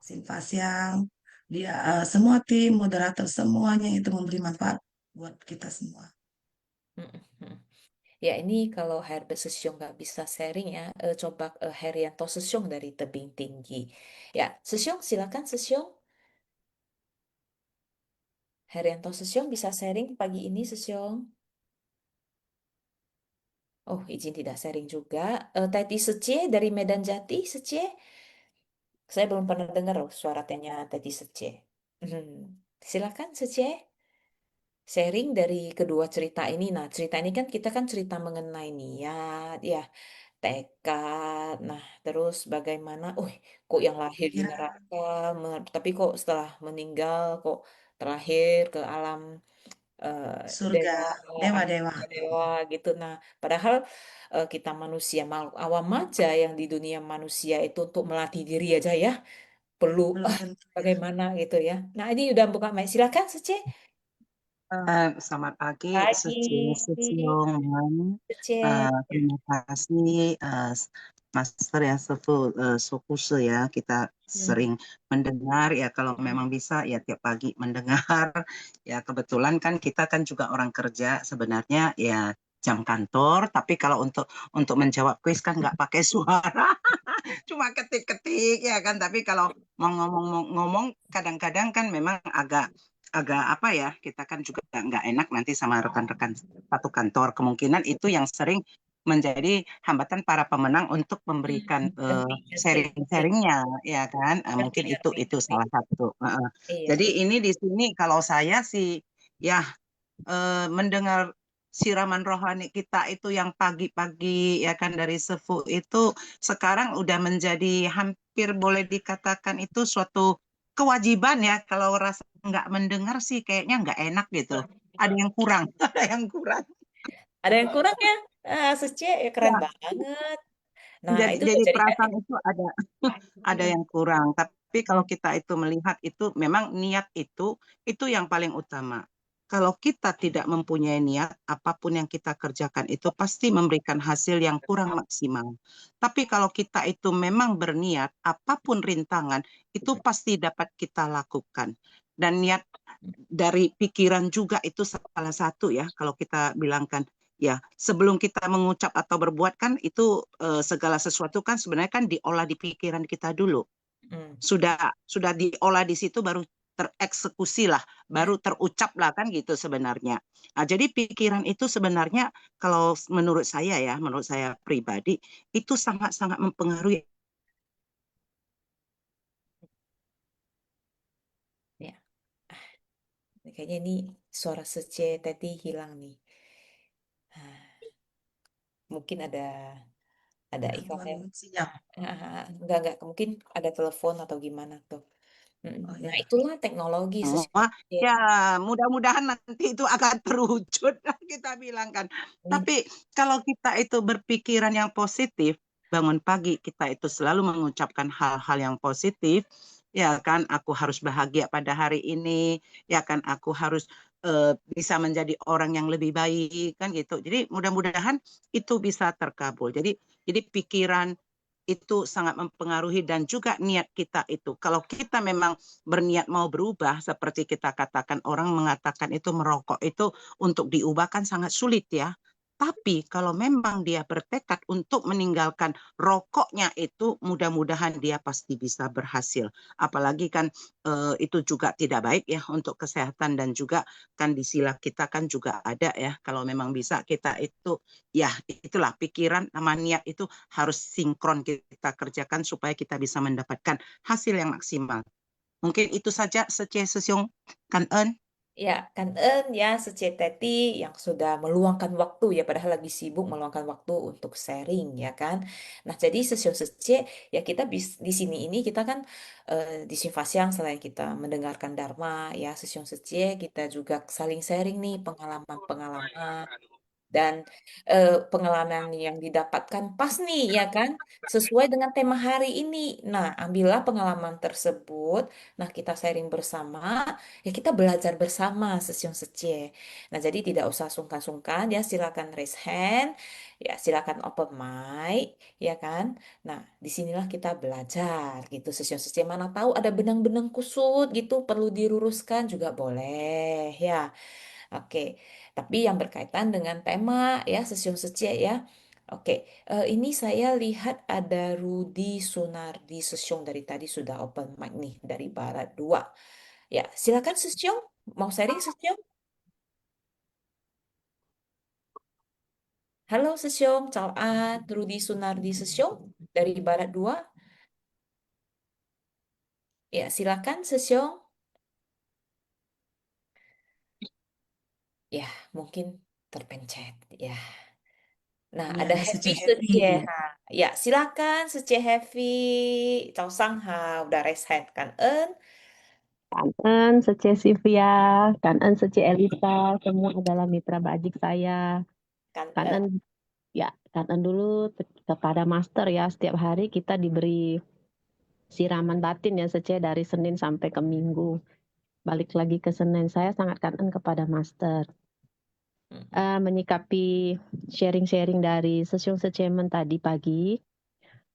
Sinfasiang dia semua tim moderator semuanya itu memberi manfaat buat kita semua. mm, mm, mm. Ya, ini kalau Herbert Sesyong nggak bisa sharing ya, coba Herianto Sesyong dari Tebing Tinggi. Ya, Sesyong, silakan Sesyong. Herianto Sesyong bisa sharing pagi ini, Sesyong. Oh, izin tidak sharing juga. Teti Secie dari Medan Jati, Secie. Saya belum pernah dengar loh suaranya Teti Secie. Hmm. Silakan Secie. Sharing dari kedua cerita ini. Nah, cerita ini kan kita kan cerita mengenai niat, ya, tekad. Nah, terus bagaimana, kok yang lahir di Pikiran neraka, tapi kok setelah meninggal, kok terlahir ke alam surga dewa, dewa-dewa dewa gitu. Nah, padahal kita manusia makhluk awam aja yang di dunia manusia itu untuk melatih diri aja ya, perlu belum tentu ya. bagaimana gitu ya. Nah, ini udah buka mic. Silakan, Sece. Selamat pagi, Pagi, Sesiong. Cece. Terima kasih, Master ya, Sokuse ya. Kita Hmm. sering mendengar ya, kalau memang bisa ya tiap pagi mendengar. Ya kebetulan kan kita kan juga orang kerja sebenarnya ya jam kantor, tapi kalau untuk menjawab kuis kan nggak pakai suara, cuma ketik-ketik ya kan. Tapi kalau mau ngomong kadang-kadang kan memang agak agak apa ya, kita kan juga nggak enak nanti sama rekan-rekan satu kantor. Kemungkinan itu yang sering menjadi hambatan para pemenang untuk memberikan Ngerti. sharing-sharingnya, ya kan? Ngerti, Mungkin ngerti, itu ngerti. salah satu. Iya, Jadi iya. ini di sini kalau saya sih ya mendengar siraman rohani kita itu yang pagi-pagi ya kan dari sefu itu sekarang udah menjadi hampir boleh dikatakan itu suatu kewajiban ya. Kalau rasa nggak mendengar sih kayaknya nggak enak gitu. Ada yang kurang, ada yang kurang. Ada yang kurang ya? Cece, ya keren Ya, banget. Nah, jadi itu tuh jadi jadi perasaan itu ada Mm, yang kurang. Tapi kalau mm, kita itu melihat itu memang niat itu yang paling utama. Kalau kita tidak mempunyai niat, apapun yang kita kerjakan itu pasti memberikan hasil yang kurang maksimal. Tapi kalau kita itu memang berniat, apapun rintangan itu pasti dapat kita lakukan. Dan niat dari pikiran juga itu salah satu ya, kalau kita bilangkan ya, sebelum kita mengucap atau berbuat kan itu segala sesuatu kan sebenarnya kan diolah di pikiran kita dulu. mm. Sudah diolah di situ baru tereksekusi lah, baru terucap lah kan gitu sebenarnya. Nah, jadi pikiran itu sebenarnya kalau menurut saya ya, menurut saya pribadi itu sangat-sangat mempengaruhi. Ya, kayaknya ini suara Cece Teti hilang nih. Ah, mungkin ada iklan yang Gangguan sinyal. enggak, mungkin ada telepon atau gimana tuh. Oh Nah, ya. itulah teknologi Semua Cece. ya mudah-mudahan nanti itu akan terwujud kita bilang kan. Amin. Tapi kalau kita itu berpikiran yang positif, bangun pagi kita itu selalu mengucapkan hal-hal yang positif, ya kan aku harus bahagia pada hari ini, ya kan aku harus bisa menjadi orang yang lebih baik kan gitu. Jadi mudah-mudahan itu bisa terkabul. Jadi pikiran itu sangat mempengaruhi dan juga niat kita itu. Kalau kita memang berniat mau berubah, seperti kita katakan orang mengatakan itu merokok itu untuk diubahkan sangat sulit ya. Tapi kalau memang dia bertekad untuk meninggalkan rokoknya itu, mudah-mudahan dia pasti bisa berhasil. Apalagi kan itu juga tidak baik ya untuk kesehatan dan juga kan di sila kita kan juga ada ya. Kalau memang bisa kita itu ya itulah pikiran sama niat itu harus sinkron kita kerjakan supaya kita bisa mendapatkan hasil yang maksimal. Mungkin itu saja Sesyong Kan Eun. Ya, kan ya seceteti yang sudah meluangkan waktu ya padahal lagi sibuk meluangkan waktu untuk sharing ya kan. Nah, jadi sesio sece ya kita di sini ini kita kan di Simpasyang selain kita mendengarkan Dharma ya sesio sece kita juga saling sharing nih pengalaman-pengalaman dan pengalaman yang didapatkan pas nih ya kan sesuai dengan tema hari ini. Nah, ambillah pengalaman tersebut. Nah, kita sharing bersama, ya kita belajar bersama sesiung secie. Nah, jadi tidak usah sungkan-sungkan ya silakan raise hand, ya silakan open mic, ya kan. Nah, disinilah kita belajar gitu sesiung secie. Mana tahu ada benang-benang kusut gitu perlu diluruskan juga boleh ya. Oke, tapi yang berkaitan dengan tema ya Sesiung Secie ya. Oke, ini saya lihat ada Rudi Sunardi Sesiung dari tadi sudah open mic nih dari Barat 2. Ya, silakan Sesiung. Mau sharing Sesiung? Halo Sesiung, Cal'at, Rudi Sunardi Sesiung dari Barat 2. Ya, silakan Sesiung. Ya, mungkin terpencet ya. Nah, Ini ada ada Happy Seceh Happy. Sejeha. Ya, silakan Seceh Happy. Chào Sang Ha, udah raise hand kan? Kangen Sece Sylvia, Kangen Sece Elisa, semua adalah mitra bajik saya. Kan Kangen ya, Kangen dulu kepada Master ya, setiap hari kita diberi siraman batin ya Sece dari Senin sampai ke Minggu. balik lagi ke Senin, saya sangat kangen kepada Master. Menyikapi sharing-sharing dari Sesiung Secemen tadi pagi,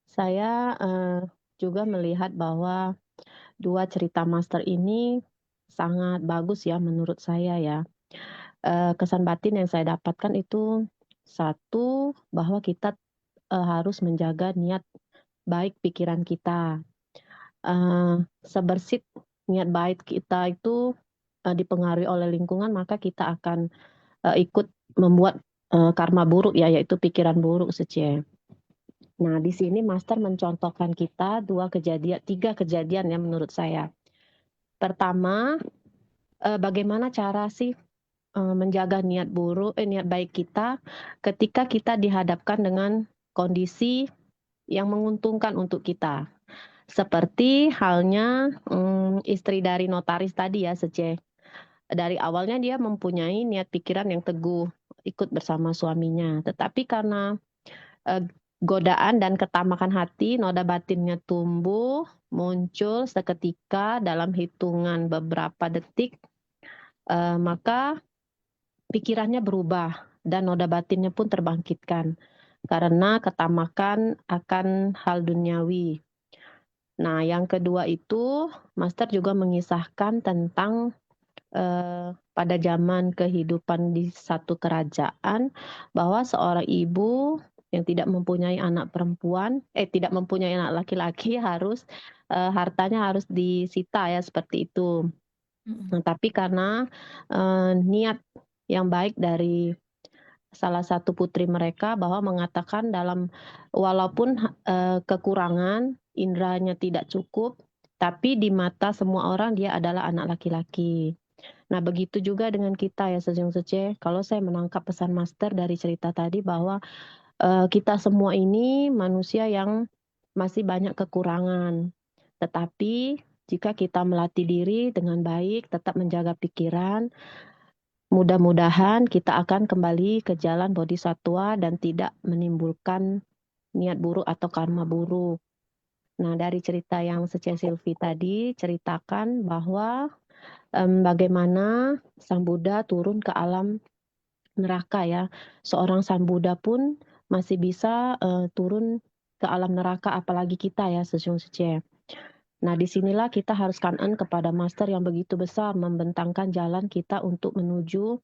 saya juga melihat bahwa dua cerita Master ini sangat bagus ya menurut saya ya. Kesan batin yang saya dapatkan itu satu, bahwa kita harus menjaga niat baik pikiran kita. Sebersih niat baik kita itu dipengaruhi oleh lingkungan, maka kita akan ikut membuat karma buruk ya, yaitu pikiran buruk Sece. Nah, di sini Master mencontohkan kita tiga kejadian ya menurut saya. Pertama, bagaimana cara sih menjaga niat baik kita ketika kita dihadapkan dengan kondisi yang menguntungkan untuk kita. Seperti halnya istri dari notaris tadi ya, Sece. Dari awalnya dia mempunyai niat pikiran yang teguh, ikut bersama suaminya. Tetapi karena godaan dan ketamakan hati, noda batinnya tumbuh, muncul seketika dalam hitungan beberapa detik, maka pikirannya berubah dan noda batinnya pun terbangkitkan karena ketamakan akan hal duniawi. Nah, yang kedua itu Master juga mengisahkan tentang pada zaman kehidupan di satu kerajaan bahwa seorang ibu yang tidak mempunyai anak perempuan, tidak mempunyai anak laki-laki harus hartanya harus disita ya seperti itu. Nah, tapi karena niat yang baik dari salah satu putri mereka bahwa mengatakan walaupun kekurangan indranya tidak cukup, tapi di mata semua orang dia adalah anak laki-laki. Nah, begitu juga dengan kita ya Sejong Sece. Kalau saya menangkap pesan Master dari cerita tadi bahwa kita semua ini manusia yang masih banyak kekurangan. Tetapi jika kita melatih diri dengan baik, tetap menjaga pikiran, mudah-mudahan kita akan kembali ke jalan bodhisatwa dan tidak menimbulkan niat buruk atau karma buruk. Nah, dari cerita yang Sece Silvi tadi ceritakan bahwa bagaimana Sang Buddha turun ke alam neraka ya. Seorang Sang Buddha pun masih bisa turun ke alam neraka, apalagi kita ya, Sesiung Sece. Nah, disinilah kita harus kangen kepada Master yang begitu besar membentangkan jalan kita untuk menuju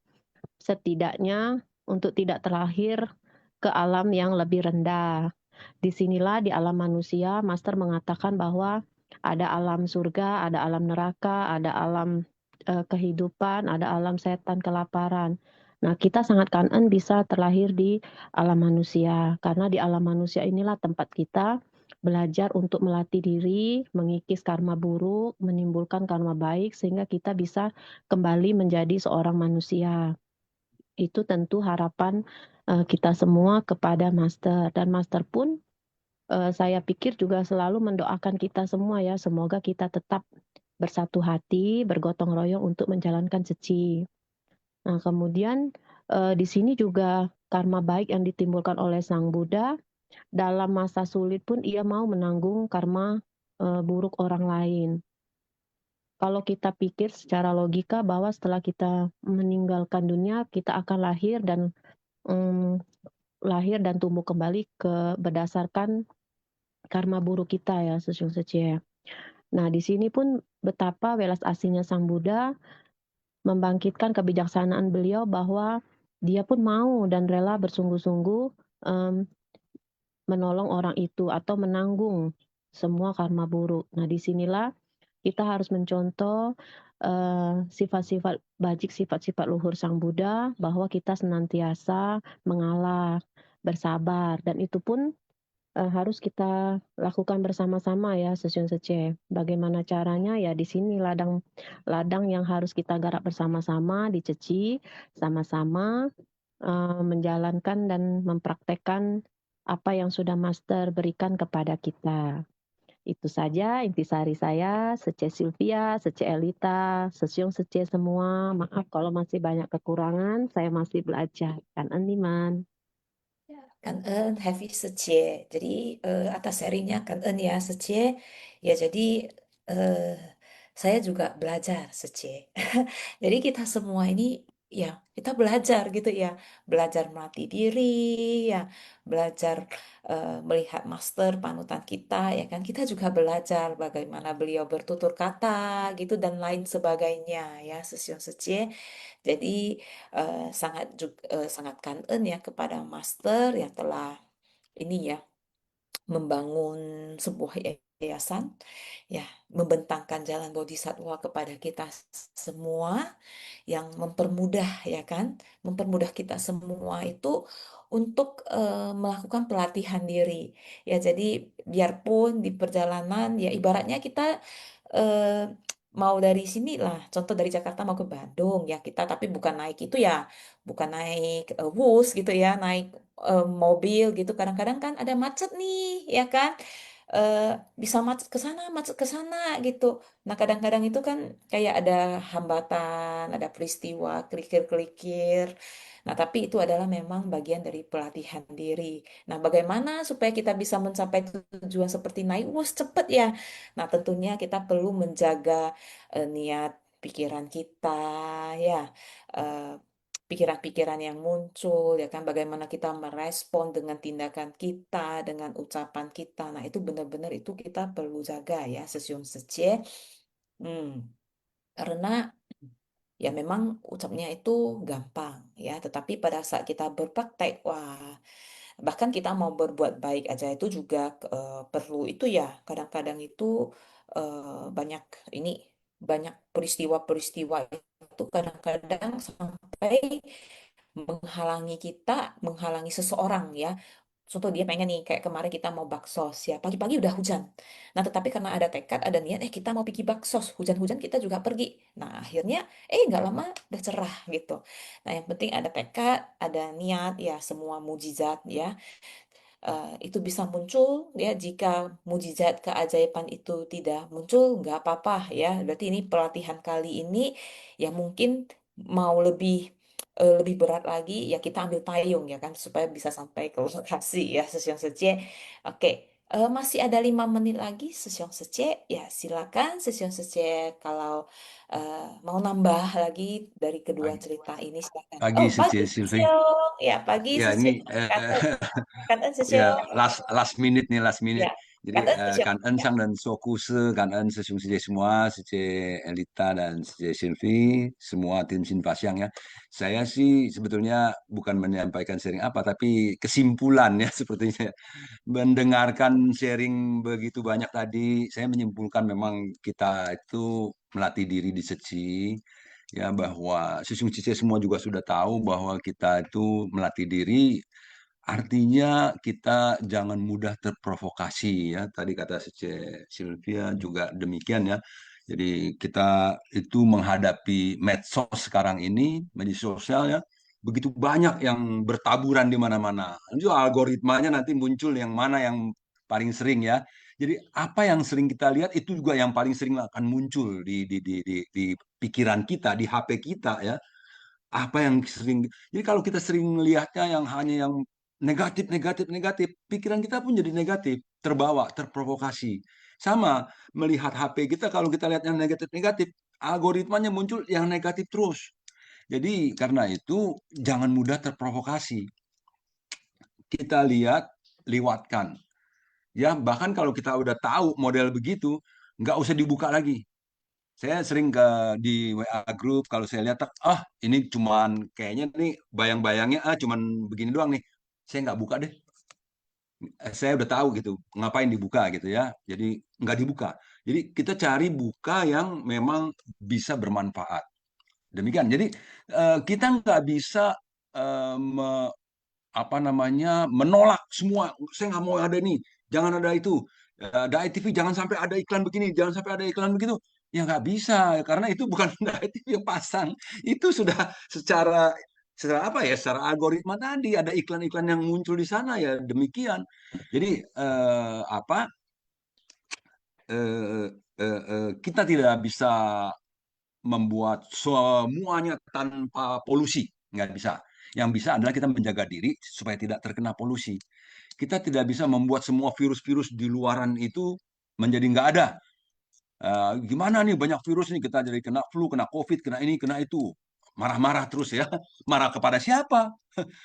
setidaknya untuk tidak terlahir ke alam yang lebih rendah. Disinilah di alam manusia, Master mengatakan bahwa ada alam surga, ada alam neraka, ada alam kehidupan, ada alam setan, kelaparan. Nah, kita sangat kangen bisa terlahir di alam manusia, karena di alam manusia inilah tempat kita belajar untuk melatih diri, mengikis karma buruk, menimbulkan karma baik, sehingga kita bisa kembali menjadi seorang manusia. Itu tentu harapan kita semua kepada Master. Dan Master pun saya pikir juga selalu mendoakan kita semua ya, semoga kita tetap bersatu hati, bergotong royong untuk menjalankan ceci. Nah, kemudian di sini juga karma baik yang ditimbulkan oleh Sang Buddha, dalam masa sulit pun ia mau menanggung karma buruk orang lain. Kalau kita pikir secara logika bahwa setelah kita meninggalkan dunia, kita akan lahir dan tumbuh kembali berdasarkan karma buruk kita ya, Sesiung Sece. Nah, di sini pun betapa welas asihnya Sang Buddha membangkitkan kebijaksanaan beliau bahwa dia pun mau dan rela bersungguh-sungguh menolong orang itu atau menanggung semua karma buruk. Nah, disinilah kita harus mencontoh sifat-sifat bajik, sifat-sifat luhur Sang Buddha, bahwa kita senantiasa mengalah, bersabar, dan itu pun harus kita lakukan bersama-sama ya, Sesiung Sece. Bagaimana caranya? Ya di sini ladang yang harus kita garap bersama-sama, diceci, sama-sama menjalankan dan mempraktekkan apa yang sudah Master berikan kepada kita. Itu saja intisari saya, Sece Sylvia, Sece Elita, Sesiung Sece semua. Maaf kalau masih banyak kekurangan, saya masih belajar. Kan Animan. Kangen, Happy Sece. Jadi atas sharingnya kangen ya Sece. Ya jadi saya juga belajar Sece. Jadi kita semua ini ya kita belajar gitu ya, belajar melatih diri ya, belajar melihat master panutan kita ya kan. Kita juga belajar bagaimana beliau bertutur kata gitu dan lain sebagainya ya Sesion Sece. Jadi sangat kangen ya kepada master yang telah ini ya membangun sebuah yayasan, ya, membentangkan jalan bodhisatwa kepada kita semua yang mempermudah ya kan, mempermudah kita semua itu untuk melakukan pelatihan diri. Ya, jadi biarpun di perjalanan ya ibaratnya kita eh, mau dari sini lah, contoh dari Jakarta mau ke Bandung ya kita tapi bukan naik itu ya, bukan naik bus gitu ya, naik mobil gitu. Kadang-kadang kan ada macet nih, ya kan? Eh, Bisa macet ke sana gitu. Nah, kadang-kadang itu kan kayak ada hambatan, ada peristiwa, kelikir-kelikir. Nah, tapi itu adalah memang bagian dari pelatihan diri. Nah, bagaimana supaya kita bisa mencapai tujuan seperti naik bus cepet ya? Nah, tentunya kita perlu menjaga niat pikiran kita, ya. Eh, Pikiran-pikiran yang muncul, ya kan, bagaimana kita merespon dengan tindakan kita, dengan ucapan kita. Nah, itu benar-benar itu kita perlu jaga ya, Sesium Sece. Hmm, karena ya memang ucapnya itu gampang ya, tetapi pada saat kita berpraktek, wah, bahkan kita mau berbuat baik aja itu juga perlu itu ya, kadang-kadang itu banyak ini, banyak peristiwa-peristiwa itu kadang-kadang sampai menghalangi kita, menghalangi seseorang ya. Contoh dia pengen nih, kayak kemarin kita mau baksos ya, pagi-pagi udah hujan. Nah, tetapi karena ada tekad, ada niat, kita mau pergi baksos, hujan-hujan kita juga pergi. Nah, akhirnya, nggak lama udah cerah gitu. Nah, yang penting ada tekad, ada niat, ya semua mujizat ya. Itu bisa muncul ya jika mujizat keajaiban itu tidak muncul nggak apa-apa ya, berarti ini pelatihan kali ini ya mungkin mau lebih berat lagi ya kita ambil payung ya kan supaya bisa sampai ke lokasi ya Sesion Sece. Oke, masih ada 5 menit lagi Sesion Sece, ya silakan Sesion Sece kalau mau nambah lagi dari kedua Pagi, cerita ini silakan. pagi Oh, pagi Siti Silvi. Sesion, ya pagi Ya Sesion. ini Kan ya Sesion. last minute nih last minute. Ya, Jadi kata siap. kan En Ya, Sang dan Sokuse, kan En Sesung Sije semua, Sije Elita dan Sije Silvi, semua tim Sinfasiang ya. Saya sih sebetulnya bukan menyampaikan sharing apa, tapi kesimpulan ya sepertinya. Mendengarkan sharing begitu banyak tadi, saya menyimpulkan memang kita itu melatih diri di Seci, ya bahwa Sesung Cice semua juga sudah tahu bahwa kita itu melatih diri. Artinya kita jangan mudah terprovokasi ya. Tadi kata Sylvia juga demikian ya. Jadi kita itu menghadapi medsos sekarang ini, media sosial ya, begitu banyak yang bertaburan di mana-mana. Itu algoritmanya nanti muncul yang mana yang paling sering ya. Jadi apa yang sering kita lihat itu juga yang paling sering akan muncul di pikiran kita, di HP kita ya, apa yang sering. Jadi kalau kita sering melihatnya yang hanya yang negatif negatif negatif, pikiran kita pun jadi negatif, terbawa, terprovokasi. Sama melihat HP kita, kalau kita lihat yang negatif negatif, algoritmanya muncul yang negatif terus. Jadi karena itu jangan mudah terprovokasi. Kita lihat, lewatkan. Ya, bahkan kalau kita udah tahu model begitu, nggak usah dibuka lagi. Saya sering di WA grup, kalau saya lihat, ini cuman kayaknya nih bayang-bayangnya cuman begini doang nih. Saya nggak buka deh. Saya udah tahu gitu, ngapain dibuka gitu ya. Jadi nggak dibuka. Jadi kita cari buka yang memang bisa bermanfaat. Demikian. Jadi kita nggak bisa eh, me- apa namanya menolak semua. Saya nggak mau ada ini, jangan ada itu. Dai TV jangan sampai ada iklan begini, jangan sampai ada iklan begitu. Ya nggak bisa, karena itu bukan Dai TV yang pasang. Itu sudah secara secara apa ya, secara algoritma tadi ada iklan-iklan yang muncul di sana ya demikian. Jadi apa eh, kita tidak bisa membuat semuanya tanpa polusi, nggak bisa. Yang bisa adalah kita menjaga diri supaya tidak terkena polusi. Kita tidak bisa membuat semua virus-virus di luaran itu menjadi nggak ada. Gimana nih banyak virus nih, kita jadi kena flu, kena COVID, kena ini, kena itu. Marah-marah terus ya. Marah kepada siapa?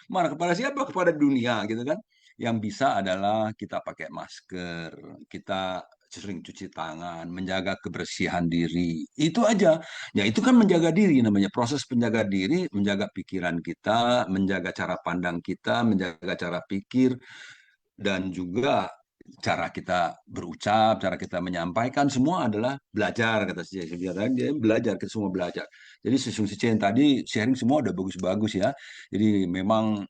Marah kepada siapa? Kepada dunia gitu kan. Yang bisa adalah kita pakai masker, kita sering cuci tangan, menjaga kebersihan diri. Itu aja. Ya itu kan menjaga diri namanya. Proses penjaga diri, menjaga pikiran kita, menjaga cara pandang kita, menjaga cara pikir, dan juga cara kita berucap, cara kita menyampaikan, semua adalah belajar, kata si Jason. Dia belajar, kita semua belajar. Jadi si yang tadi sharing semua udah bagus-bagus ya. Jadi memang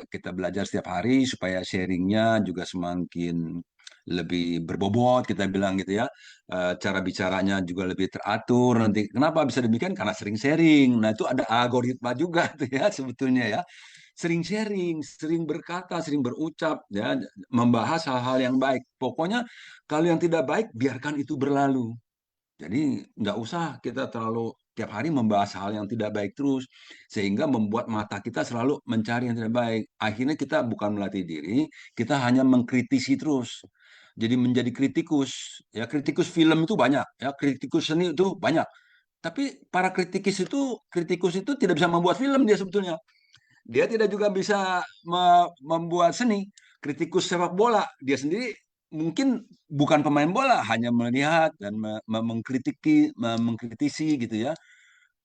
kita belajar setiap hari supaya sharingnya juga semakin lebih berbobot, kita bilang gitu ya. Cara bicaranya juga lebih teratur. Nanti kenapa bisa demikian? Karena sering sharing. Nah itu ada algoritma juga tuh ya sebetulnya ya. Sering sharing, sering berkata, sering berucap, ya, membahas hal-hal yang baik. Pokoknya kalau yang tidak baik, biarkan itu berlalu. Jadi nggak usah kita terlalu tiap hari membahas hal yang tidak baik terus, sehingga membuat mata kita selalu mencari yang tidak baik. Akhirnya kita bukan melatih diri, kita hanya mengkritisi terus. Jadi menjadi kritikus. Ya kritikus film itu banyak, ya kritikus seni itu banyak. Tapi para kritikus itu tidak bisa membuat film dia sebetulnya. Dia tidak juga bisa membuat seni. Kritikus sepak bola, dia sendiri mungkin bukan pemain bola, hanya melihat dan mengkritisi gitu ya.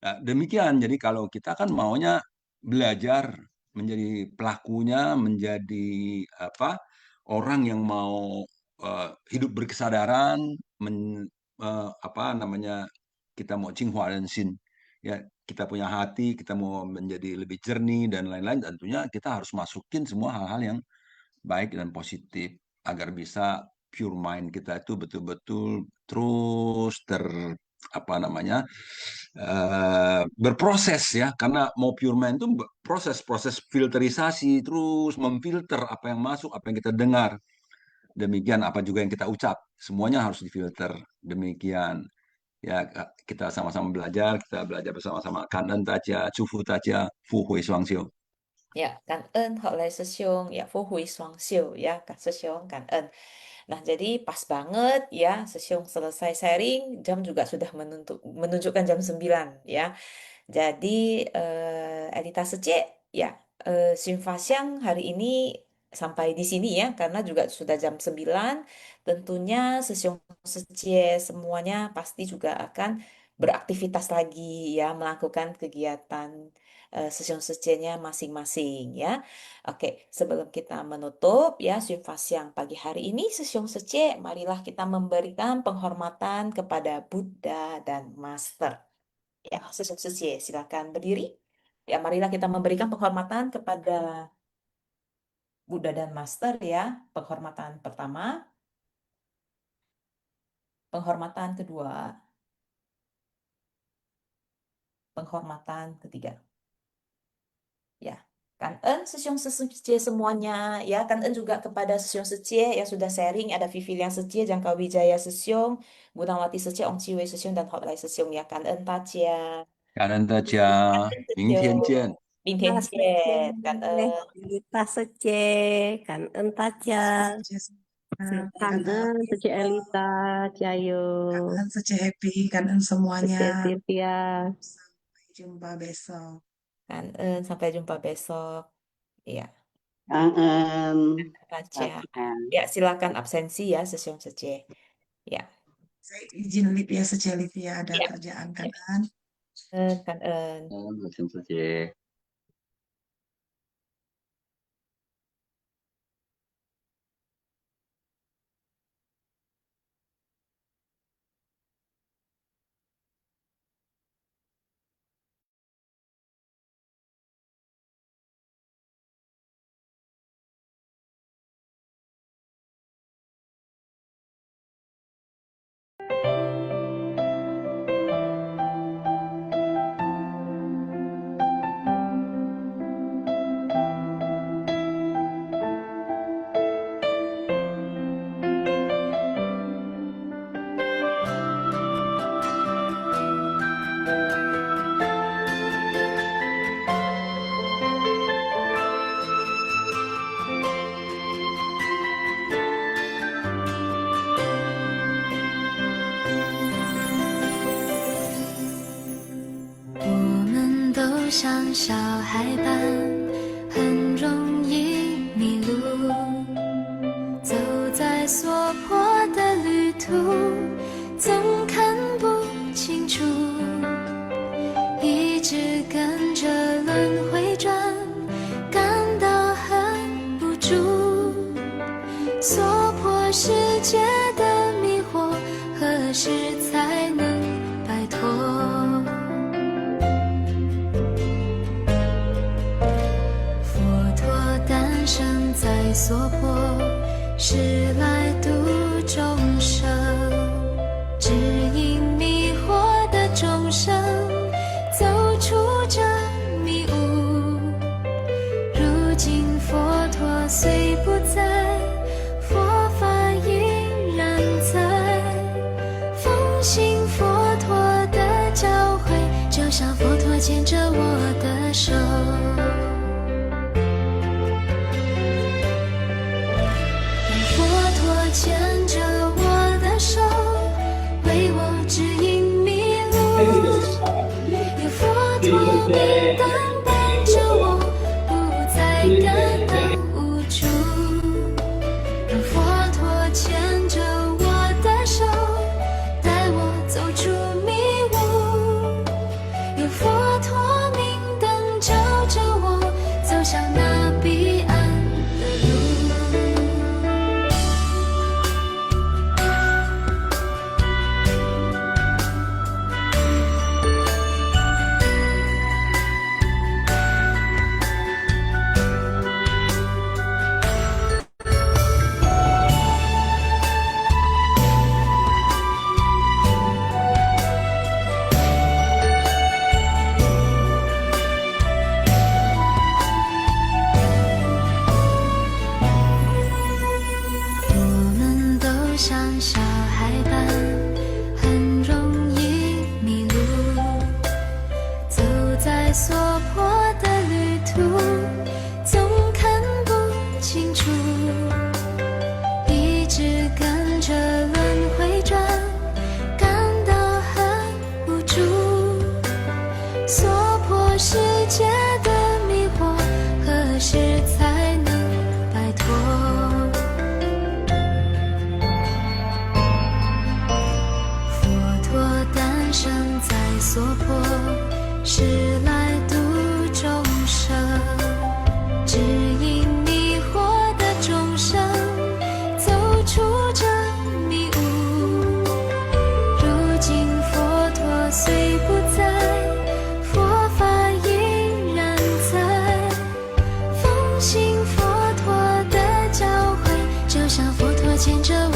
Nah, demikian. Jadi kalau kita kan maunya belajar menjadi pelakunya, menjadi apa orang yang mau hidup berkesadaran, apa namanya, kita mau Qinghua dan Xin, ya kita punya hati, kita mau menjadi lebih jernih dan lain-lain. Tentunya kita harus masukin semua hal-hal yang baik dan positif agar bisa pure mind kita itu betul-betul terus apa namanya berproses ya, karena mau pure mind itu proses filterisasi, terus memfilter apa yang masuk, apa yang kita dengar, demikian apa juga yang kita ucap, semuanya harus difilter. Demikian ya, kita sama-sama belajar, kita belajar bersama-sama. Kanan taja, cufu taja, fu hui suang xiu. 呀，感恩好来师兄，呀，福慧双修，ya, Kak 师兄感恩。Nah, jadi pas banget ya, sesiung selesai sharing, jam juga sudah menunjukkan jam 9 ya. Jadi Elita Sece ya, Simfa Siang hari ini sampai di sini ya, karena juga sudah jam 9. Tentunya sesiung Sece semuanya pasti juga akan beraktivitas lagi ya, melakukan kegiatan sesiung Secenya masing-masing ya. Oke, sebelum kita menutup ya Simfa Siang pagi hari ini sesiung Sece, marilah kita memberikan penghormatan kepada Buddha dan Master. Ya, sesi silakan berdiri. Ya, marilah kita memberikan penghormatan kepada Buddha dan Master ya. Penghormatan pertama, penghormatan kedua, penghormatan ketiga. Ya, Kangen Sesiong Secie semuanya ya. Kangen juga kepada Sesiong Secie yang sudah sharing. Ada Vivi yang Secie, Jangka Wijaya Sesiong, Budawati Secie, Ong Ciwei Sesiong, dan Hotline Sesiong ya. Kangen Tacia. Kanan taja, Kangen ming tian Sesiong. jian. Bintang Ciet. Kangen. Elita Sece, kan entaja, kan Kanan Sece Elita, Cayo, kanan Sece happy, kanan semuanya. Sece Sylvia. Sampai jumpa besok. Kangen, sampai jumpa besok. Iya. Kangen. Raja. Ya, silakan absensi ya, Sesiong Sece. Ya. Saya izin Livia Sece Livia ada Ya. kerjaan kanan. Kangen. Mesin saja. 像小孩般，很容易迷路。走在所迫的旅途，总看不清楚，一直跟着轮回转，感到很无助。所迫世界的迷惑，何时才能摆脱？佛陀诞生在娑婆，是来度众生，指引迷惑的众生走出这迷雾。如今佛陀虽不在，佛法依然在，奉行佛陀的教诲，就像佛陀牵着我的手。牵着我的手，为我指引迷路。有佛陀明灯伴着我，不再感到无助。让佛陀牵着我的手，带我走出迷雾。有佛陀明灯照着我，走向那彼岸的路。像小孩般，很容易迷路。走在所迫的旅途，总看不清楚，一直跟着轮回转，感到很无助。所迫世界的迷惑，何时才能摆脱？生在娑婆，是来度众生，指引迷惑的众生走出这迷雾。如今佛陀虽不在，佛法依然在，奉行佛陀的教诲，就像佛陀牵着我